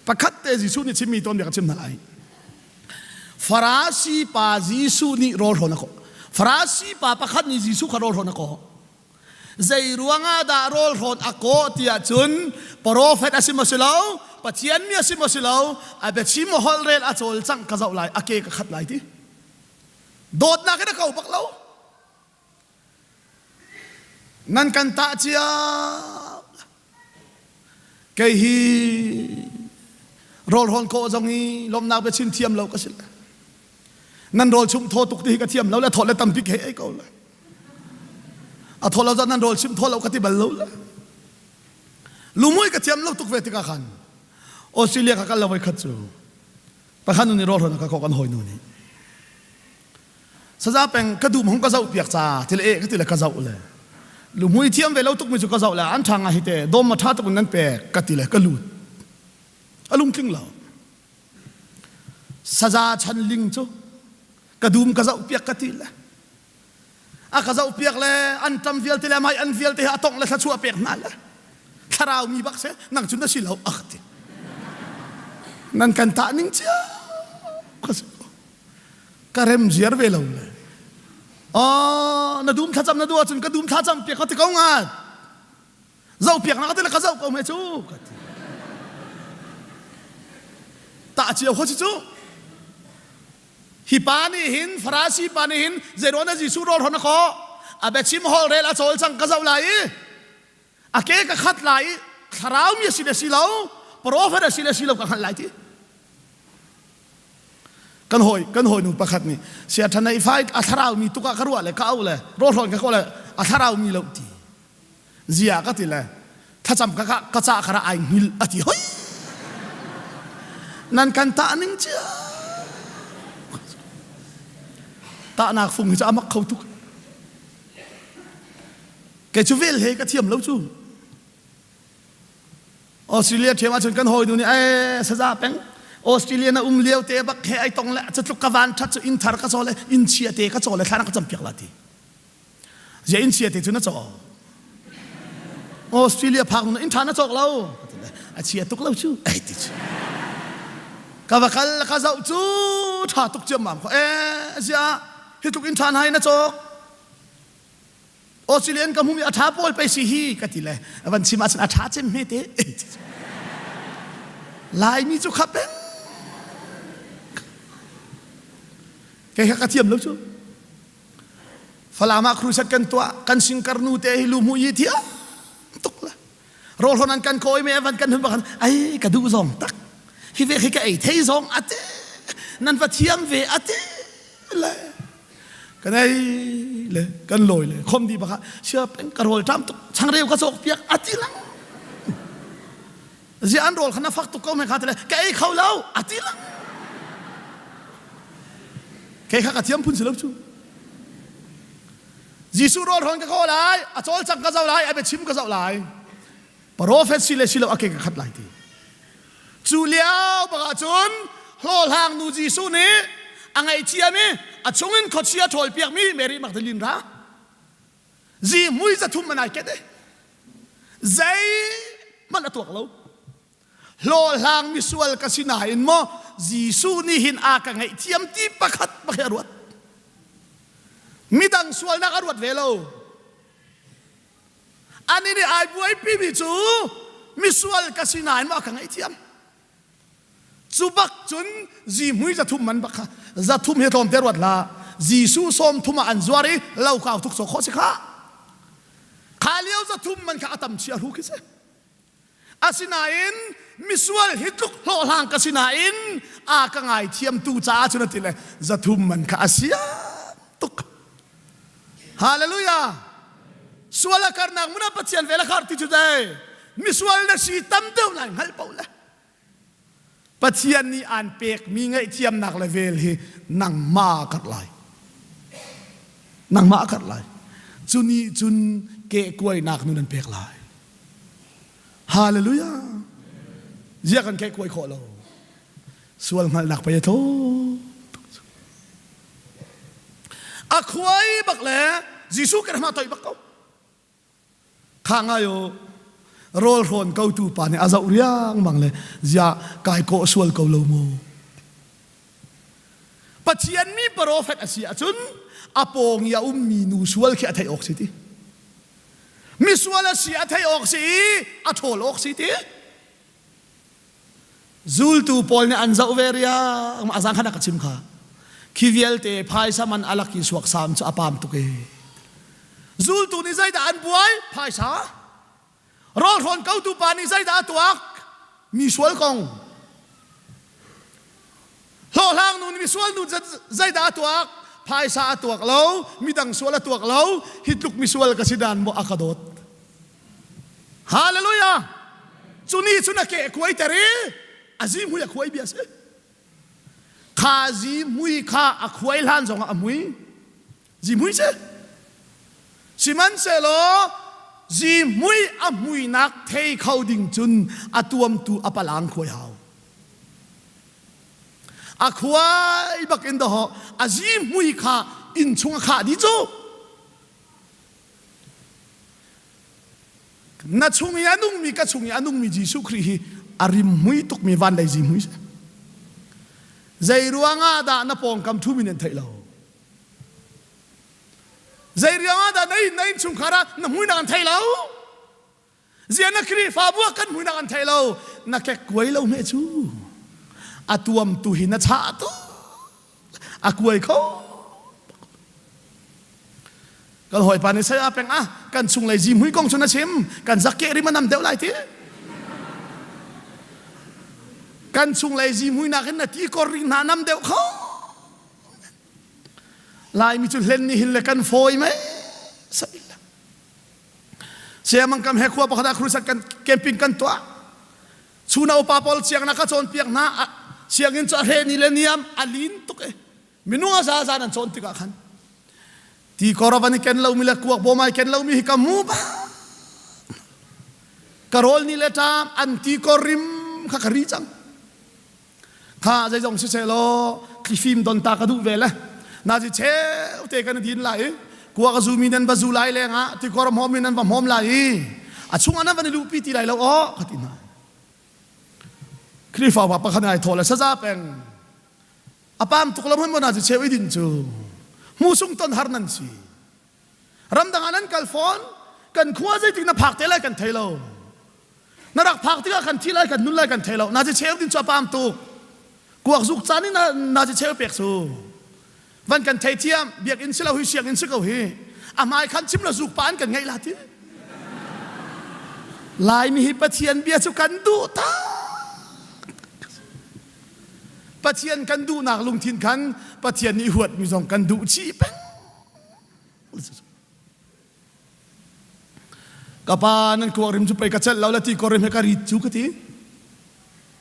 ประคัตเตจิสุนี่ชิมีตัวเดียวกับชิมนั่นไงฟราสีปาจิสุนี่รอดหัวนักฟราสีปาประคัตนี่จิสุขรอดหัวนักใจรวงดารอลรอนอากอที่จุนโปรเฟตอาซิมาสิลาวปัจจัยมีอาซิมาสิลาวอาเบชิมฮอลเรลอาโจลจังกะเจ้าไลอาเกกขัดไลที่โดดนักนักเขาบักเล่านั่นกันตาเจียเกฮีรอลรอนโคจงนี้ลมหนาวไปชินเทียมเราก็สินั่นรอลชุมโทตุกที่กระเทียมเราแล้วถอดแล้วตำพิกให้ไอ้เขาเลยอาทอลเราจะนั่นโดนชิมทอลเราก็ที่บรรลุละลุมวยก็เทียมเราตุกเวทีกันขันออสเตรเลียก็กันเราไว้ขัดจูไปขันนู่นนี่รอดนะก็ขอกันหอยนู่นนี่สซาเป็นกระดูมของกระเจ้าเปียกจ้าที่ละก็ที่ละกระเจ้าเลยลุมวยเทียมเวลาตุกมีจุกระเจ้าเลยอันทางอะไรเตะดมมาท่าตุกนั้นเปียกก็ที่ละก็ลุดอลุงคลิ้งเราสซาชันลิงจูกระดูมกระเจ้าเปียกก็ที่ละอากาศอุปยากเลยอันทำฟิลที่ละไม่อันฟิลที่หาตงเลยถ้าชัวเปียกนั่นแหละถ้าเรามีบักเสนั่งจุนได้สิเราอักตินั่นกันตานิ่งเจ้าก็เริ่มเสียเวลาเลยอ๋อนาดูมท่าจำนาดูจนกระดูมท่าจำเปียกเขาที่เขางานเจ้าเปียกนักที่ละเขาเจ้าเขาไม่จูตาเจียวเขาจูฮิปานีหินฟราซีปานีหินเจโรนัจิสุโรหอนคออาเบชิมฮอลเรลอาโซลจังกะเจ้าไหลอาเกกะขัดไหลคาราวมีสิเลสิลาวโปรเฟตสิเลสิลาวกะขัดไหลที่กันหอยหนุ่มประคัดนี่เสียทันในไฟอาคาราวมีตุกะครัวเลยเขาเลยโรหอนกะเขาเลยอาคาราวมีเลวที่เจียกะที่เลยถ้าจำกะจ่าคาราไอหิลอติเฮ้ยนั่นกันตาหนึ่งเจ้าตาหนักฟุ้งจะอามักเขาทุกแกชูเวลเฮก็เทียมแล้วจูออสเตรเลียเทียมมาจนกันหอยดูนี่ไอ้สซาเป็งออสเตรเลียน่ะเลี้ยวเตะบักเฮไอ้ตรงละจะลุกกวานทัดจะอินทาร์ก็โจเลยอินเชียเตะก็โจเลยท่านักจำเปียกละทีจะอินเชียเตะจุนน่ะโจออสเตรเลียพังอินทาร์น่ะโจเราไอ้เชียตุกเราจูไอ้ติจกะว่าคัลก็เจ้าจูท่าตุกเจียมมั่งเสียที่ทุกอินทานให้นะโจออสเตรเลียนก็มุ่งอัฐาโพลไปสิฮีก็ทีเลยวันชิมาสอัฐาเจมเมเตลายมีจุกขับเป็น kaya katiam lo chu falama krusat kan tua kan singkarnu te hilumu yitia tuk la rol honan kan koi me evan kan bakan ai ka du zong tak hi ve ka ai thei zong ate nan va thiam ve ate la kan ai le kan loi le khom di baka sia pen ka rol tam tuk chang reu ka sok piak ati lang ji an rol khana fak tu ko me khatele ka ai khau lau ati lang kay kakatiam pun silap chu Jisu rol hon ka ko lai a chol chang ka zau lai a be chim ka zau lai prophet sile silo ake ka khat lai ti chu liao ba chun hlol hang nu Jisu ni angai chiami a chungin khochia thol piak mi Mary Magdalene ra ji mui za thum manai ke de zai man atuak lo hlol hang mi sual ka sinain mo Jisu ni hin a ka ngai thiam ti pakhat pakharuat midang sual na karuat velo ani ni ai buai pi mi chu mi sual ka sinain mo ka ngai thiam chubak chun ji mui za thum man bakha za thum he thom terwat la Jisu som thuma an zwari lau ka tuk so kho se kha khaliau za thum man ka atam chia hu ki se asinain misual hitluk lo lang kasinain a ka ngai thiam tu cha chuna tile zathum man ka asia tuk hallelujah suala karna muna pathian vela khar ti judai misual na si tam deu lai ngal paula pathian ni an pek mi ngai thiam nak level hi nang ma kat lai chuni chun ke kuai nak nunan pek lai hallelujah Dia kan kay kuay ko lo. Sual ngal nak pa ito. Akway bakle Jisu ka na toy bakaw. Kangayo rol ron kau tu pa ni azaw riyang mangle dia kay ko sual ko lo mo. Patian mi prophet asia chun apong ya ummi nu sual ki atay oksiti. Mi sual asia atay oksi atol oksiti. Zul tu pol ni anza uveria ang asang kana kachim kha kiviel te phai saman alaki suak sam cha apam tu ke zul tu ni zai da an buai phai sa rol hon kau tu pa ni zai da tuak mi sual kong lo lang nu mi sual nu zai da tuak phai sa tuak lo midang sual tuak lo hitluk mi sual kasidan mo akadot hallelujah chuni chunake kuai tari azim hui akwai biasa khazi mui kha akwai lan zong amui ji mui se siman se lo ji mui amui nak thei khau ding chun atuam tu apalang khoi hau akwai bak in the ho azim mui kha in chung kha di zo na chung ya nung mi ka chung ya nung mi Jisu Christ arim mui tuk mi van dai ji mui zai ruanga da na pong kam thu min thai lo zai ruanga da nei chung khara na mui na thai lo zia na kri fa bu kan mui na thai lo na ke kuai lo me chu atuam tu hin na cha tu akuai kho kal hoi pa ni sai apeng kan chung lai ji mui kong chuna chim kan zakke ri manam deu lai ti kan chung lai ji mui na kan na ti kor ring na nam deu kho lai mi chu hlen ni hil le kan foi mai sa ila sia mang kam he khwa pa khada khrusa kan camping kan to chuna upa pol chiang na ka chon piak na chiang in cha he ni le niam alin to ke minunga sa sa nan chon ti ka khan ti koravani ken lo mi la kuak bo mai ken lo mi ka mu ba karol ni le tam anti korim kha kari chang kha zai jong se lo ki film don ta ka du vela na ji che te kan din lai kuwa ka zumi nan ba zulai le nga ti koram hom nan ba hom lai a chung ana ban lu pi ti lai lo o khatina krifa wa pa khana ai thola sa za peng apam tuklam hon mo na ji che wi din chu musung ton har nan si ram danganan kalfon kan khuwa zai tik na phak te lai kan thailo narak phak ti ka kan thi lai kan nun lai kan thailo na ji che din chu apam tu kuak zuk chani na ji che pek su วันกันไทยเทียมเบียกอินสิเราหิเสียงอินสิเราหิอามาคันชิมเราสุกปานกันไงล่ะที่ลายมีปะเทียนเบียสุกันดูตาปะเทียนกันดูนักลุงทินขันปะเทียนนี่หวดมีสองกันดูชีเป็งกับปานั่นกวริมจุไปกระเจาเราละที่กวริมให้การิจูกที่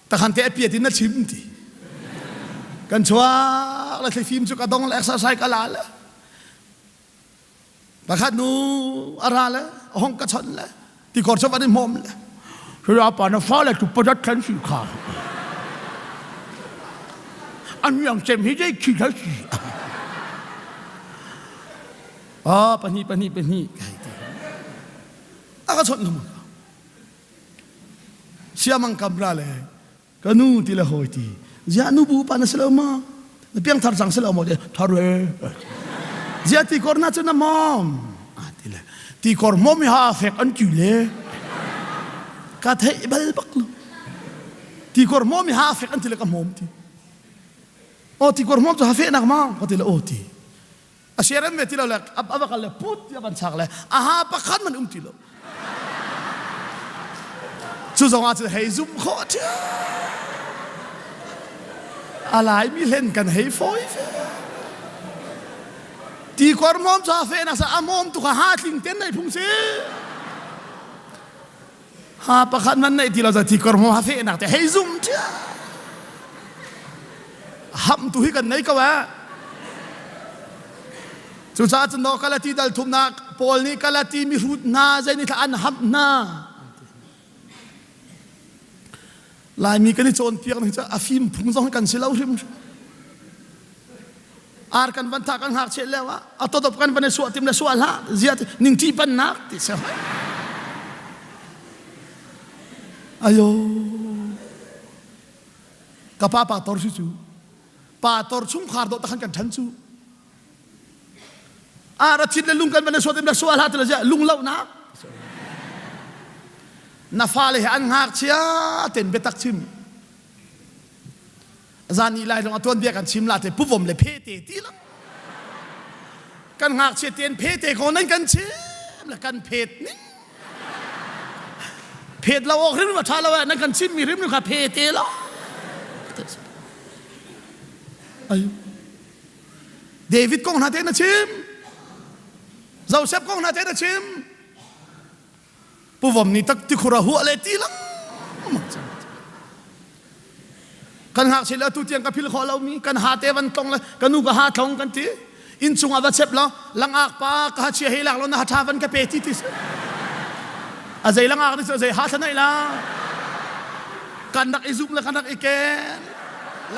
แต่ขันเตะเปียตินน่ะชิมที่กันชัวละที่ฟิล์มจุกระดองละเอ็กซ์ไซส์กันละแต่ขันนูอะไรละห้องกระชอนละที่กอดชอบอันนี้มอมละคือเราป่านฟ้าเลยถูกประดับแทนสีขาวอันนี้ยังเจ็บให้ได้ขี้ได้สิปนีอาก็ชนทำไมเชื่อมังกำราเลยก็นู่นที่ละหอยที่เจ้านู่บูปานะสลามาเพียงทาร์สังสลามาเดียทาร์เร่เจ้าที่กอร์น่าจะน้ำมอมที่ละที่กอร์มอมฮาเฟกอันจุเล่กัดให้บัลบักลูที่กอร์มอมฮาเฟกอันที่ละก็มอมที่ที่กอร์มอมจะฮาเฟกนักมาก็ที่ละที่อาเชียร์มันที่เราเลยอับกันเลยพูดที่บันชักเลยปะขันมันที่เราสุดสองอาจจะให้ซุ่มขอเจ้าอะไรมีเล่นกันให้ฟอยที่กอร์มอมจะเฟนัสอามอมตุกหาทิ้งเต้นในพุ่งเสียปะขันมันในที่เราจะที่กอร์มอมหาเฟนักแต่ให้ซุ่มเจ้าห้ามตุให้กันไหนก็ว่าสุดท้ายจะนอกกลาตีดัลทุมนักพอลนี่กลาตีมีรูดนาใจนี่ท่านหับนาลายมีกันที่โจนเพียงนี่จะอาฟิมพุ่งส่งกันเสียแล้วริมอาร์กันวันทักกันหักเชลแล้ววะเอาตัวตบกันวันในสวดทิมในสวดละเสียนิ่งที่ปันนักที่เสียอายุกับป้าตอร์ชูป้าตอร์ชุ่มขาดดอกตะขันกันฉันชูอาทิตย์ละลุงกันวันในสวดทิมในสวดละที่เราจะลุงเล่านักนาฟาเลยอันหักเชียเต็นเบตักชิมจานี่ไล่ลงตัวเดียกันชิมลาเตปุ๊บผมเลยเพเตตีละกันหักเชียเต็นเพเตคนนั้นกันชิมละกันเพดนี่เพดเราออกริมมาชาเราอะนั่นกันชิมมีริมนึงค่ะเพเตละเดวิดกองนาเตนชิมเจ้าเซฟกองนาเตนชิมปุ๊บผมนี่ตักที่คุระหัวเลยตีลังกันหักเสร็จแล้วตุเตียงกับพิลขอเรามีกันหาเตวันตรงเลยกันนูก็หาทองกันทีอินซุงอาวัตเซปแล้วลังอากปากหาเชียให้หลักเราหน้าทาวันกับเปติติสอาใจลังอากนี่อาใจหาทนายละกันนักอิซุมและกันนักอิเกน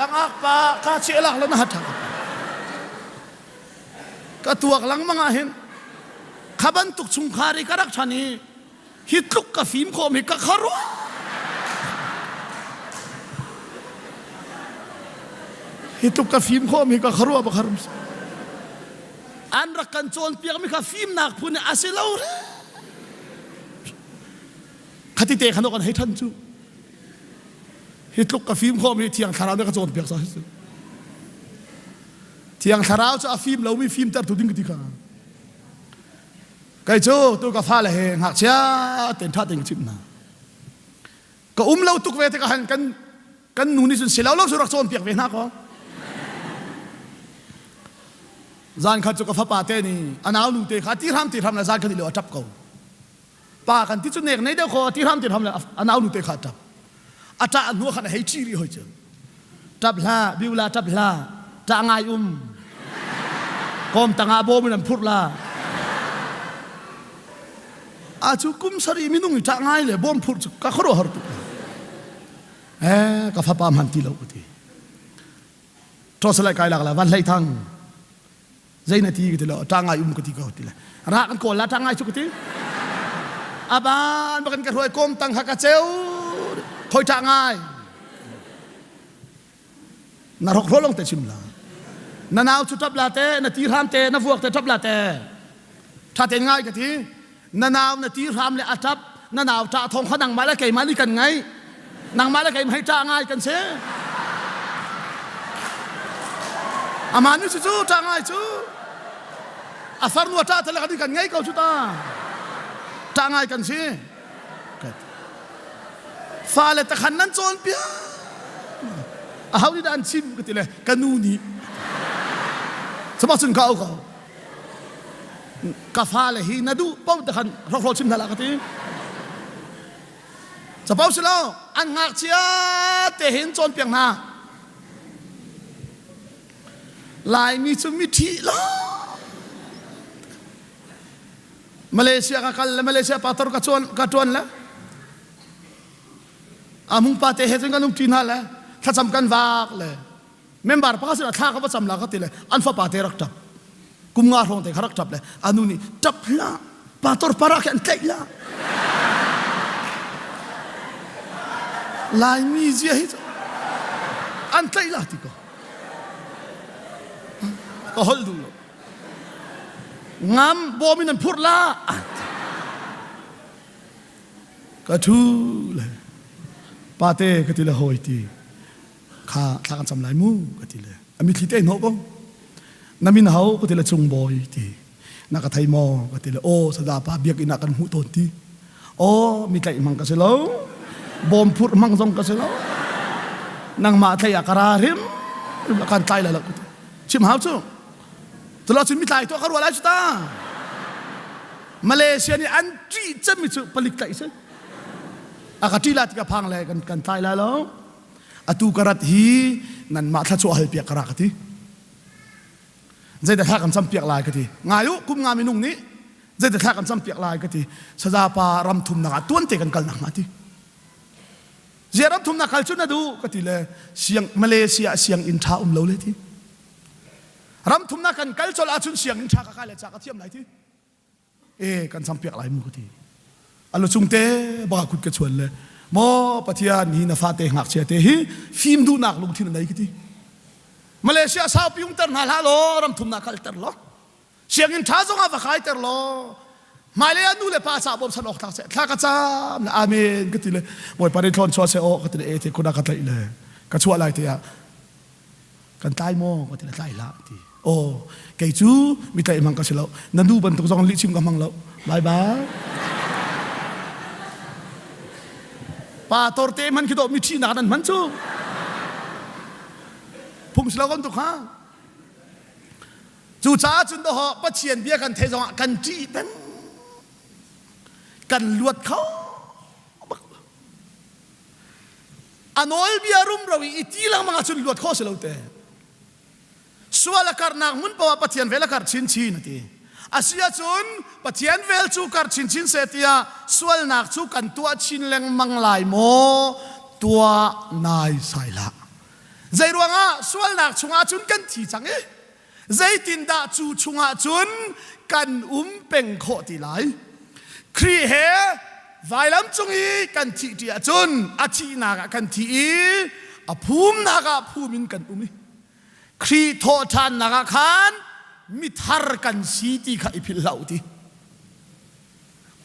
ลังอากปากหาเชียหลักเราหน้าทาก็ตัวหลังมังอาเห็นขับันตุกสุงคาริกรักชานีฮิตลุกกับฟิล์มโคมิกคารุฮิตลุกกับฟิล์มโคมิกคารุบักคารุอันรักกันโจนเปียกมิกฟิล์มนักพูนอาเซลาวร์ขัดที่เตะขนมกันให้ท่านจูฮิตลุกกับฟิล์มโคมิเที่ยงคาราวเนี่ยก็โจนเปียกซะเที่ยงคาราวจะฟิล์มเรามีฟิล์มแต่ตัวดิ้งกี่กันไก่โจ้ตัวกาฟ้าเลยหักเชียเต็นท่าเต็งชิมนะก็เราตุกเวทีกันกันนู่นนี่สุดเสียแล้วเราสุรักโซนเปียกเวนักก็จานขัดจุกฟ้าป่าเตนี่อันเอาลูเตะขัดที่ทำนะจานขัดที่เหลือจับเขาป่ากันที่สุดเนี่ยในเดียวขอที่ทำเลยอันเอาลูเตะขัดจับอาจารย์หัวขัดให้ชีริหอยเจอจับลาบิวลาจับลาจะง่ายกอมต่างอาโบมันพูดลาอาจุกุมสรีมินุงจะง่ายเลยบอมพูดก็ขรุหรุก็ฟ้าป่ามันที่เราอุทิทศไลกายหลักละวันไล่ทางใจนาทีก็ที่เราจ้างง่ายก็ที่เขาที่ละรักกันก่อนละจ้างง่ายสุดที่อาบานบักันกระถวยกลมตั้งหักกระเจ้าคอยจ้างง่ายนรกร้อนลงแต่ชิมละนาหนาวชุดทับลาเต้นาทีรามเต้นาฟวกเต้ทับลาเต้ถ้าเต้ง่ายก็ที่นาหนาวนาทีรามเลยอาทับนาหนาวจ่าทองเขานั่งมาแล้วไก่มานี่กันไงนั่งมาแล้วไก่ให้จ้าง่ายกันเสีย aman ni chu tangai chu afar nu ta tala kan ngai kau chu ta tangai kan si fa le ta khan nan chon pia a hau ni dan chim ka ti le kanu ni sama sun kau ka fa le hi na du pau ta khan ro chim na la ka ti sa pau si lo an ngak chia te hin chon piang na lai mi chu mi thi lo Malaysia ka kal Malaysia pator ka tuan la amung pa te he jeng kanum tin hala tha cham kan wak le member pa ka tha ka cham la ka ti le an fa pa te rak tap kum nga rong te kharak tap le anu ni tap la pator para kan tek la lai mi ji hi an tek la ti ko hol du ngam bominan phur la ka thu le pa te ka ti le hoi ti kha thla kan cham lai mu ka ti le ami thi te no bo namin hau ka ti le chung boy ti na ka thai mo ka ti le o sada pa biak ina kan hu ton ti o mi tlai mang ka se lo bom phur mang jong ka se lo nang ma thai akara rim kan tai la ku chim hau chuตลอดชีวิตไทยตัวเขารู้อะไรชุดตามาเลเซียนี่อันที่จะมีสุผลิตไก่ซึ่งอากาศที่ลาติกาพังเลยกันไทยแล้วอตูกระดฮีนั่นมาทัศน์ให้เปียกกระกทีใจแต่ท่ากันซ้ำเปียกลายกทีงายุกุมงามินุ่งนี้ใจแต่ท่ากันซ้ำเปียกลายกทีสะดาปารำทุมนักต้วนเตกันกันหนักมาทีเจรำทุมนักขัลชุนนะดูกทีเลยเสียงมาเลเซียเสียงอินทาเลวเลยทีรำทุมนักกันกัลจอลอาชุนเสียงชากะกาเลจากะเทียมไหนที่กันสัมเปียกหลายมือที่อัลลุจุงเตบากุดกระชวนเลยมอปะเทียนี่นาฟาเตหักเชียเตฮีฟิล์มดูนักลุงที่ไหนกี่ที่มาเลเซียสาวพิงเตอร์นาลาโลรำทุมนักกัลเตอร์โลเสียงอินท้าจงอาฟักไฮเตอร์โลมาเลนูเลป้าสาวบอมสนอกทักเสทักกระจามอาเมนกี่ที่เลยมวยปาริทอนชัวเซโอกี่ที่เลยที่คนนักกันเลยกระชัวอะไรที่กันตายมอกี่ที่เลยตายละที่โอ้ไก่จูมีแต่มังกรเสลานันดูบันทุกสองลิชิมกับมังแล้วบายบายป้าตอร์เตมันคิดว่ามีที่นาดันมันจูพุ่มเสลากันตุกฮะจูจ้าจุนตัวhọปัจเจียนเบียกันเทจงกันจีเป็นกันลวดเขาอันโอลเบียรุมเราอีทีหลังมังจุนลวดเขาเสลาเตสวาลการนักมุนปวาปะเทียนเวลการชินชินทีอาเซียจุนปะเทียนเวลจูการชินชินเสียทียสวาลนักจูกันตัวชินเลงมังลายโมตัวนายสายละใจรวงอ่ะสวาลนักชุงอาจุนกันทีจังเอใจตินดาจูชุงอาจุนกันเป็งโคติไลครีเฮไวลัมจุงอีกันทีที่อาจุนอาชีนากกันทีอาภูมินากภูมินกันอีครีโทชันนักขันมิทาร์กันสีตีข้าอิพิลลาวตี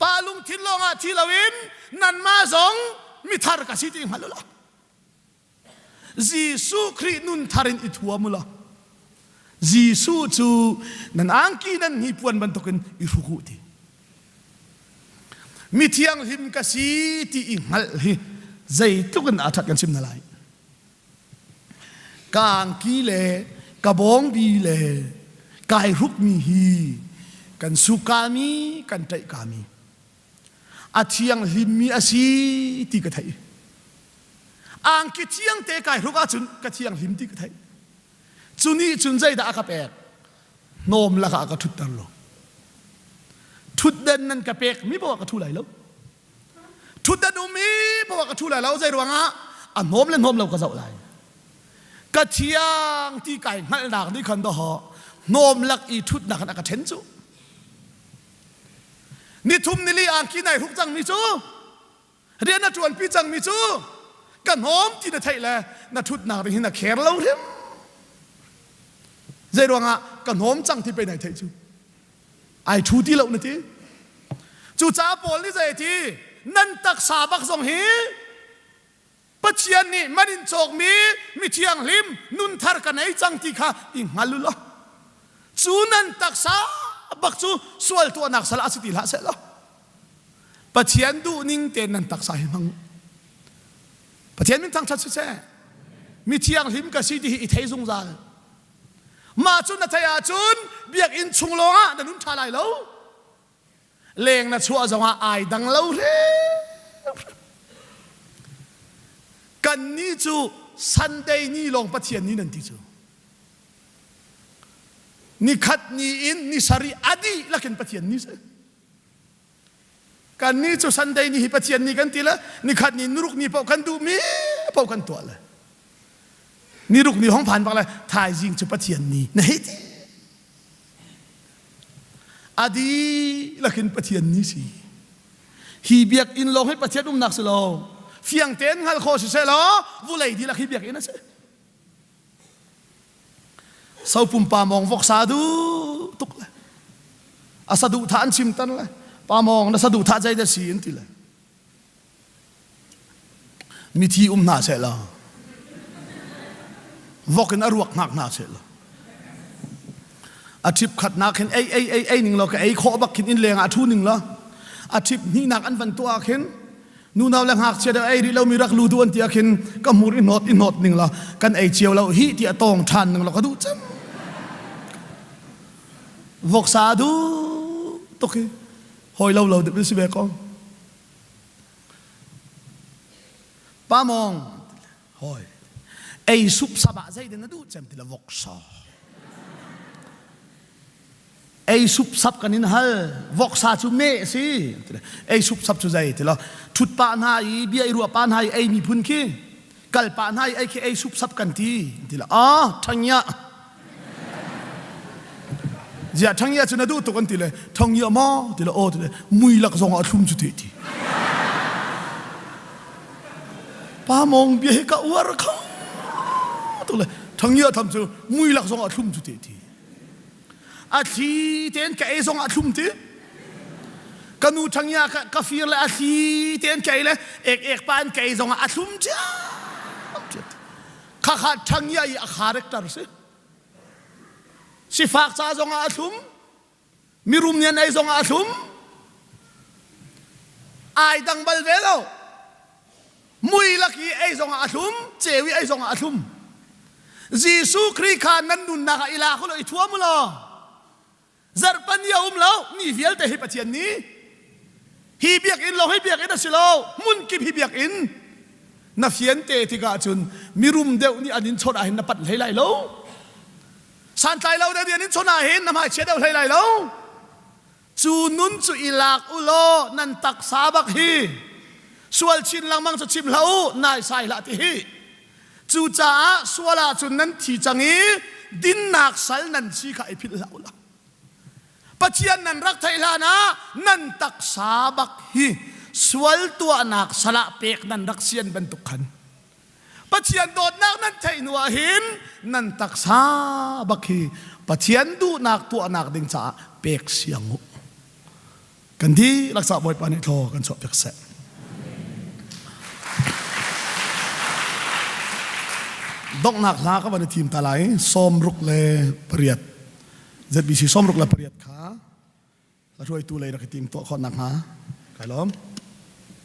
ปาลุงทิลลงอาทิลาวินนันมาสงมิทาร์กันสีตีมาลุละจีซูครีนุนทารินอิทัวมุละจีซูจูนันอังกีนันฮิปวนบันทุกันอิรุกุตีมิเทียงหิมกันสีตีอิงฮัลฮิใจตุกันอาทัดกันซิมนาไลกางกีเลกระบองบีเลกายรุกมีฮีกันสุกามีกันใจกามีอาเทียงลิมมีอาศีตีกระไทยอ่างกิเทียงเตกายรุกอาจุนกระเทียงลิมตีกระไทยจุนี่จุนใจดาอากาเปกโนมละกากระทุดตลอดทุดเดินนั่นกระเปกมีบอกว่ากระทุไหลแล้วทุดเดินมีบอกว่ากระทุไหลแล้วใจรวงอ่ะโนมเล่นโนมเราก็เจ้าไหลกระเทียงที่ไก่หันหนักนี่คันต่อหอโนมลักอีทุดหนักนักกระเทนจูนี่ทุ่มนี่ลีอ่างกี่ไหนทุกจังมีจูเรียนนัดจวนพี่จังมีจูกันหอมที่นั่นไทยแหละนัดทุดหนักที่นั่นแขนเราเรียมใจดวงอ่ะกันหอมจังที่ไปไหนไทยจูไอชูที่เราเนี่ยที่จูจ้าปอลนี่ใจที่นั่นตักษาบักสงฮีป เชียนนี่มันจกมีเทียงลิมนุนทาร์กันไอจังที่ข้าอิงฮัลลุละจูนันตักษาบักจูสวลตัวนักสละสิติละเสร็จแล้วปัจเจียนดูนิ่งเตนันตักษาหิมังปัจเจียนมันทั้งชัดเจนมีเทียงลิมกับสิที่อิทธิจงใจมาจุนนัทยาจุนเบียกอินชุงลงอ่ะนั่นนุนทาไรแล้วเลงนัดชัวจังว่าไอดังเล่าเลยกันนี้จูซันเดย์นี่ลงปัจเจียนนี่นั่นที่จูนี่ขัดนี่อินนี่สารีอดีลักนปัจเจียนนี่สิกันนี้จูซันเดย์นี่ปัจเจียนนี่กันทีละนี่ขัดนี่นุรุกนี่เป่ากันดูมีเป่ากันตัวเลยนี่รุกนี่ห้องผ่านไปเลยถ่ายจริงจูปัจเจียนนี่นะเฮ้ยอดีลักนปัจเจียนนี่สิฮีเบียกอินลงให้ปัจเจียนนักสิโลเฟียงเต้นฮัลโคสิเซลวุเลยดีลักฮีเบียกอินนะสิสาวปุ่มปามองฟกซาดูตุกเลยอาสะดุท่านชิมตันเลยปามองนะสะดุท่าใจจะสีนทีเลยมีที่หน้าเสร็จแล้ววกินอรวกนักหน้าเสร็จแล้วอาทิตย์ขัดนักเห็นไอ้หนึ่งเราก็ไอ้ขอบักขินอินเลงอาทูหนึ่งแล้วอาทิตย์นี่นักอันฟันตัวเห็นนู่นเอาแรงหักเชียวไอ้ที่เรามีรักรู้ตัวที่เห็นก็มูรินอตหนึ่งแล้วกันไอ้เชียวเราฮีที่ตองทันหนึ่งเราก็ดูจ้ำวกซาดูตกหอยเราเด็กสิเบกองป้ามองหอยไอ้ซุปซาบะใจเดินดูจำที่ละวกซาไอ้ซุปซับกันนี่นะฮะวกซาจูเมสิไอ้ซุปซับจูใจที่ละชุดปานให้เบียร์รัวปานให้ไอ้มีพุนขี้กัลปานให้ไอ้แค่ไอ้ซุปซับกันที่ละทั้งยะจะทั้งยะจะน่าดูตัวกันที่เลยทั้งยะมาที่ละที่เลยมุยลักษณะชุ่มจุดที่ป้ามองเบียร์ก็อวดเขาตัวเลยทั้งยะทำจูมุยลักษณะชุ่มจุดที่อาทิตย์เต็นกับไอ้สองอาทุ่มที่กันนูทั้งยากับฟิลเลยอาทิตย์เต็นกับไอ้เลยเอกปานกับไอ้สองอาทุ่มจ้าข้าทั้งยาอีคาแรคเตอร์สิฝากจ้าสองอาทุ่มมีรุมเนียนไอ้สองอาทุ่มไอ้ดังบัลเวลมุยลักกี้ไอ้สองอาทุ่มเจวิไอ้สองอาทุ่มจีซูครีคานันนุนนักอิลาเขาเลยทั่วมุลจารปัญญาแล้วนี่เวียลแต่ฮิปเทียนนี้ฮีเบียกอินเราให้เบียกอินนะสิเรามุนกิบฮีเบียกอินนับเฟียนเตติกาจุนมีรุมเดียวนี่อันนี้ชนอาหินนับปัดไหลแล้วสันใจเราเดี๋ยวนี้ชนอาหินนับให้เช็ดเอาไหลแล้วจูนุนจูอิลากอุโลนันตักซาบักฮีส่วนชินลังมังจะชิมเหลานายใส่ละที่ฮีจูจ้าส่วนละจุนนั้นที่จังฮีดินนักสัลนันชีขายพิษเหลาละปัจเจียนนั้นรักไทยลานะนันตักสาบักฮีสวลตัวนักสละเปกนันรักเซียนบรรทุกขันปัจเจียนโดดนักนั้นไทยนัวหินนันตักสาบักฮีปัจเจียนดูนักตัวนักดิ่งจ่าเปกเสียงหุกันที่รักษาบอยปานิโทกันสอบเปกเสดอกนักลาก็วันทีมตาไหลซ้อมรุกเลเปรียดZBC ซ้อมรุกเลเปรียดขาแล้วช่วยตัวเลยนักทีมตัวคนนักหาใครล้อม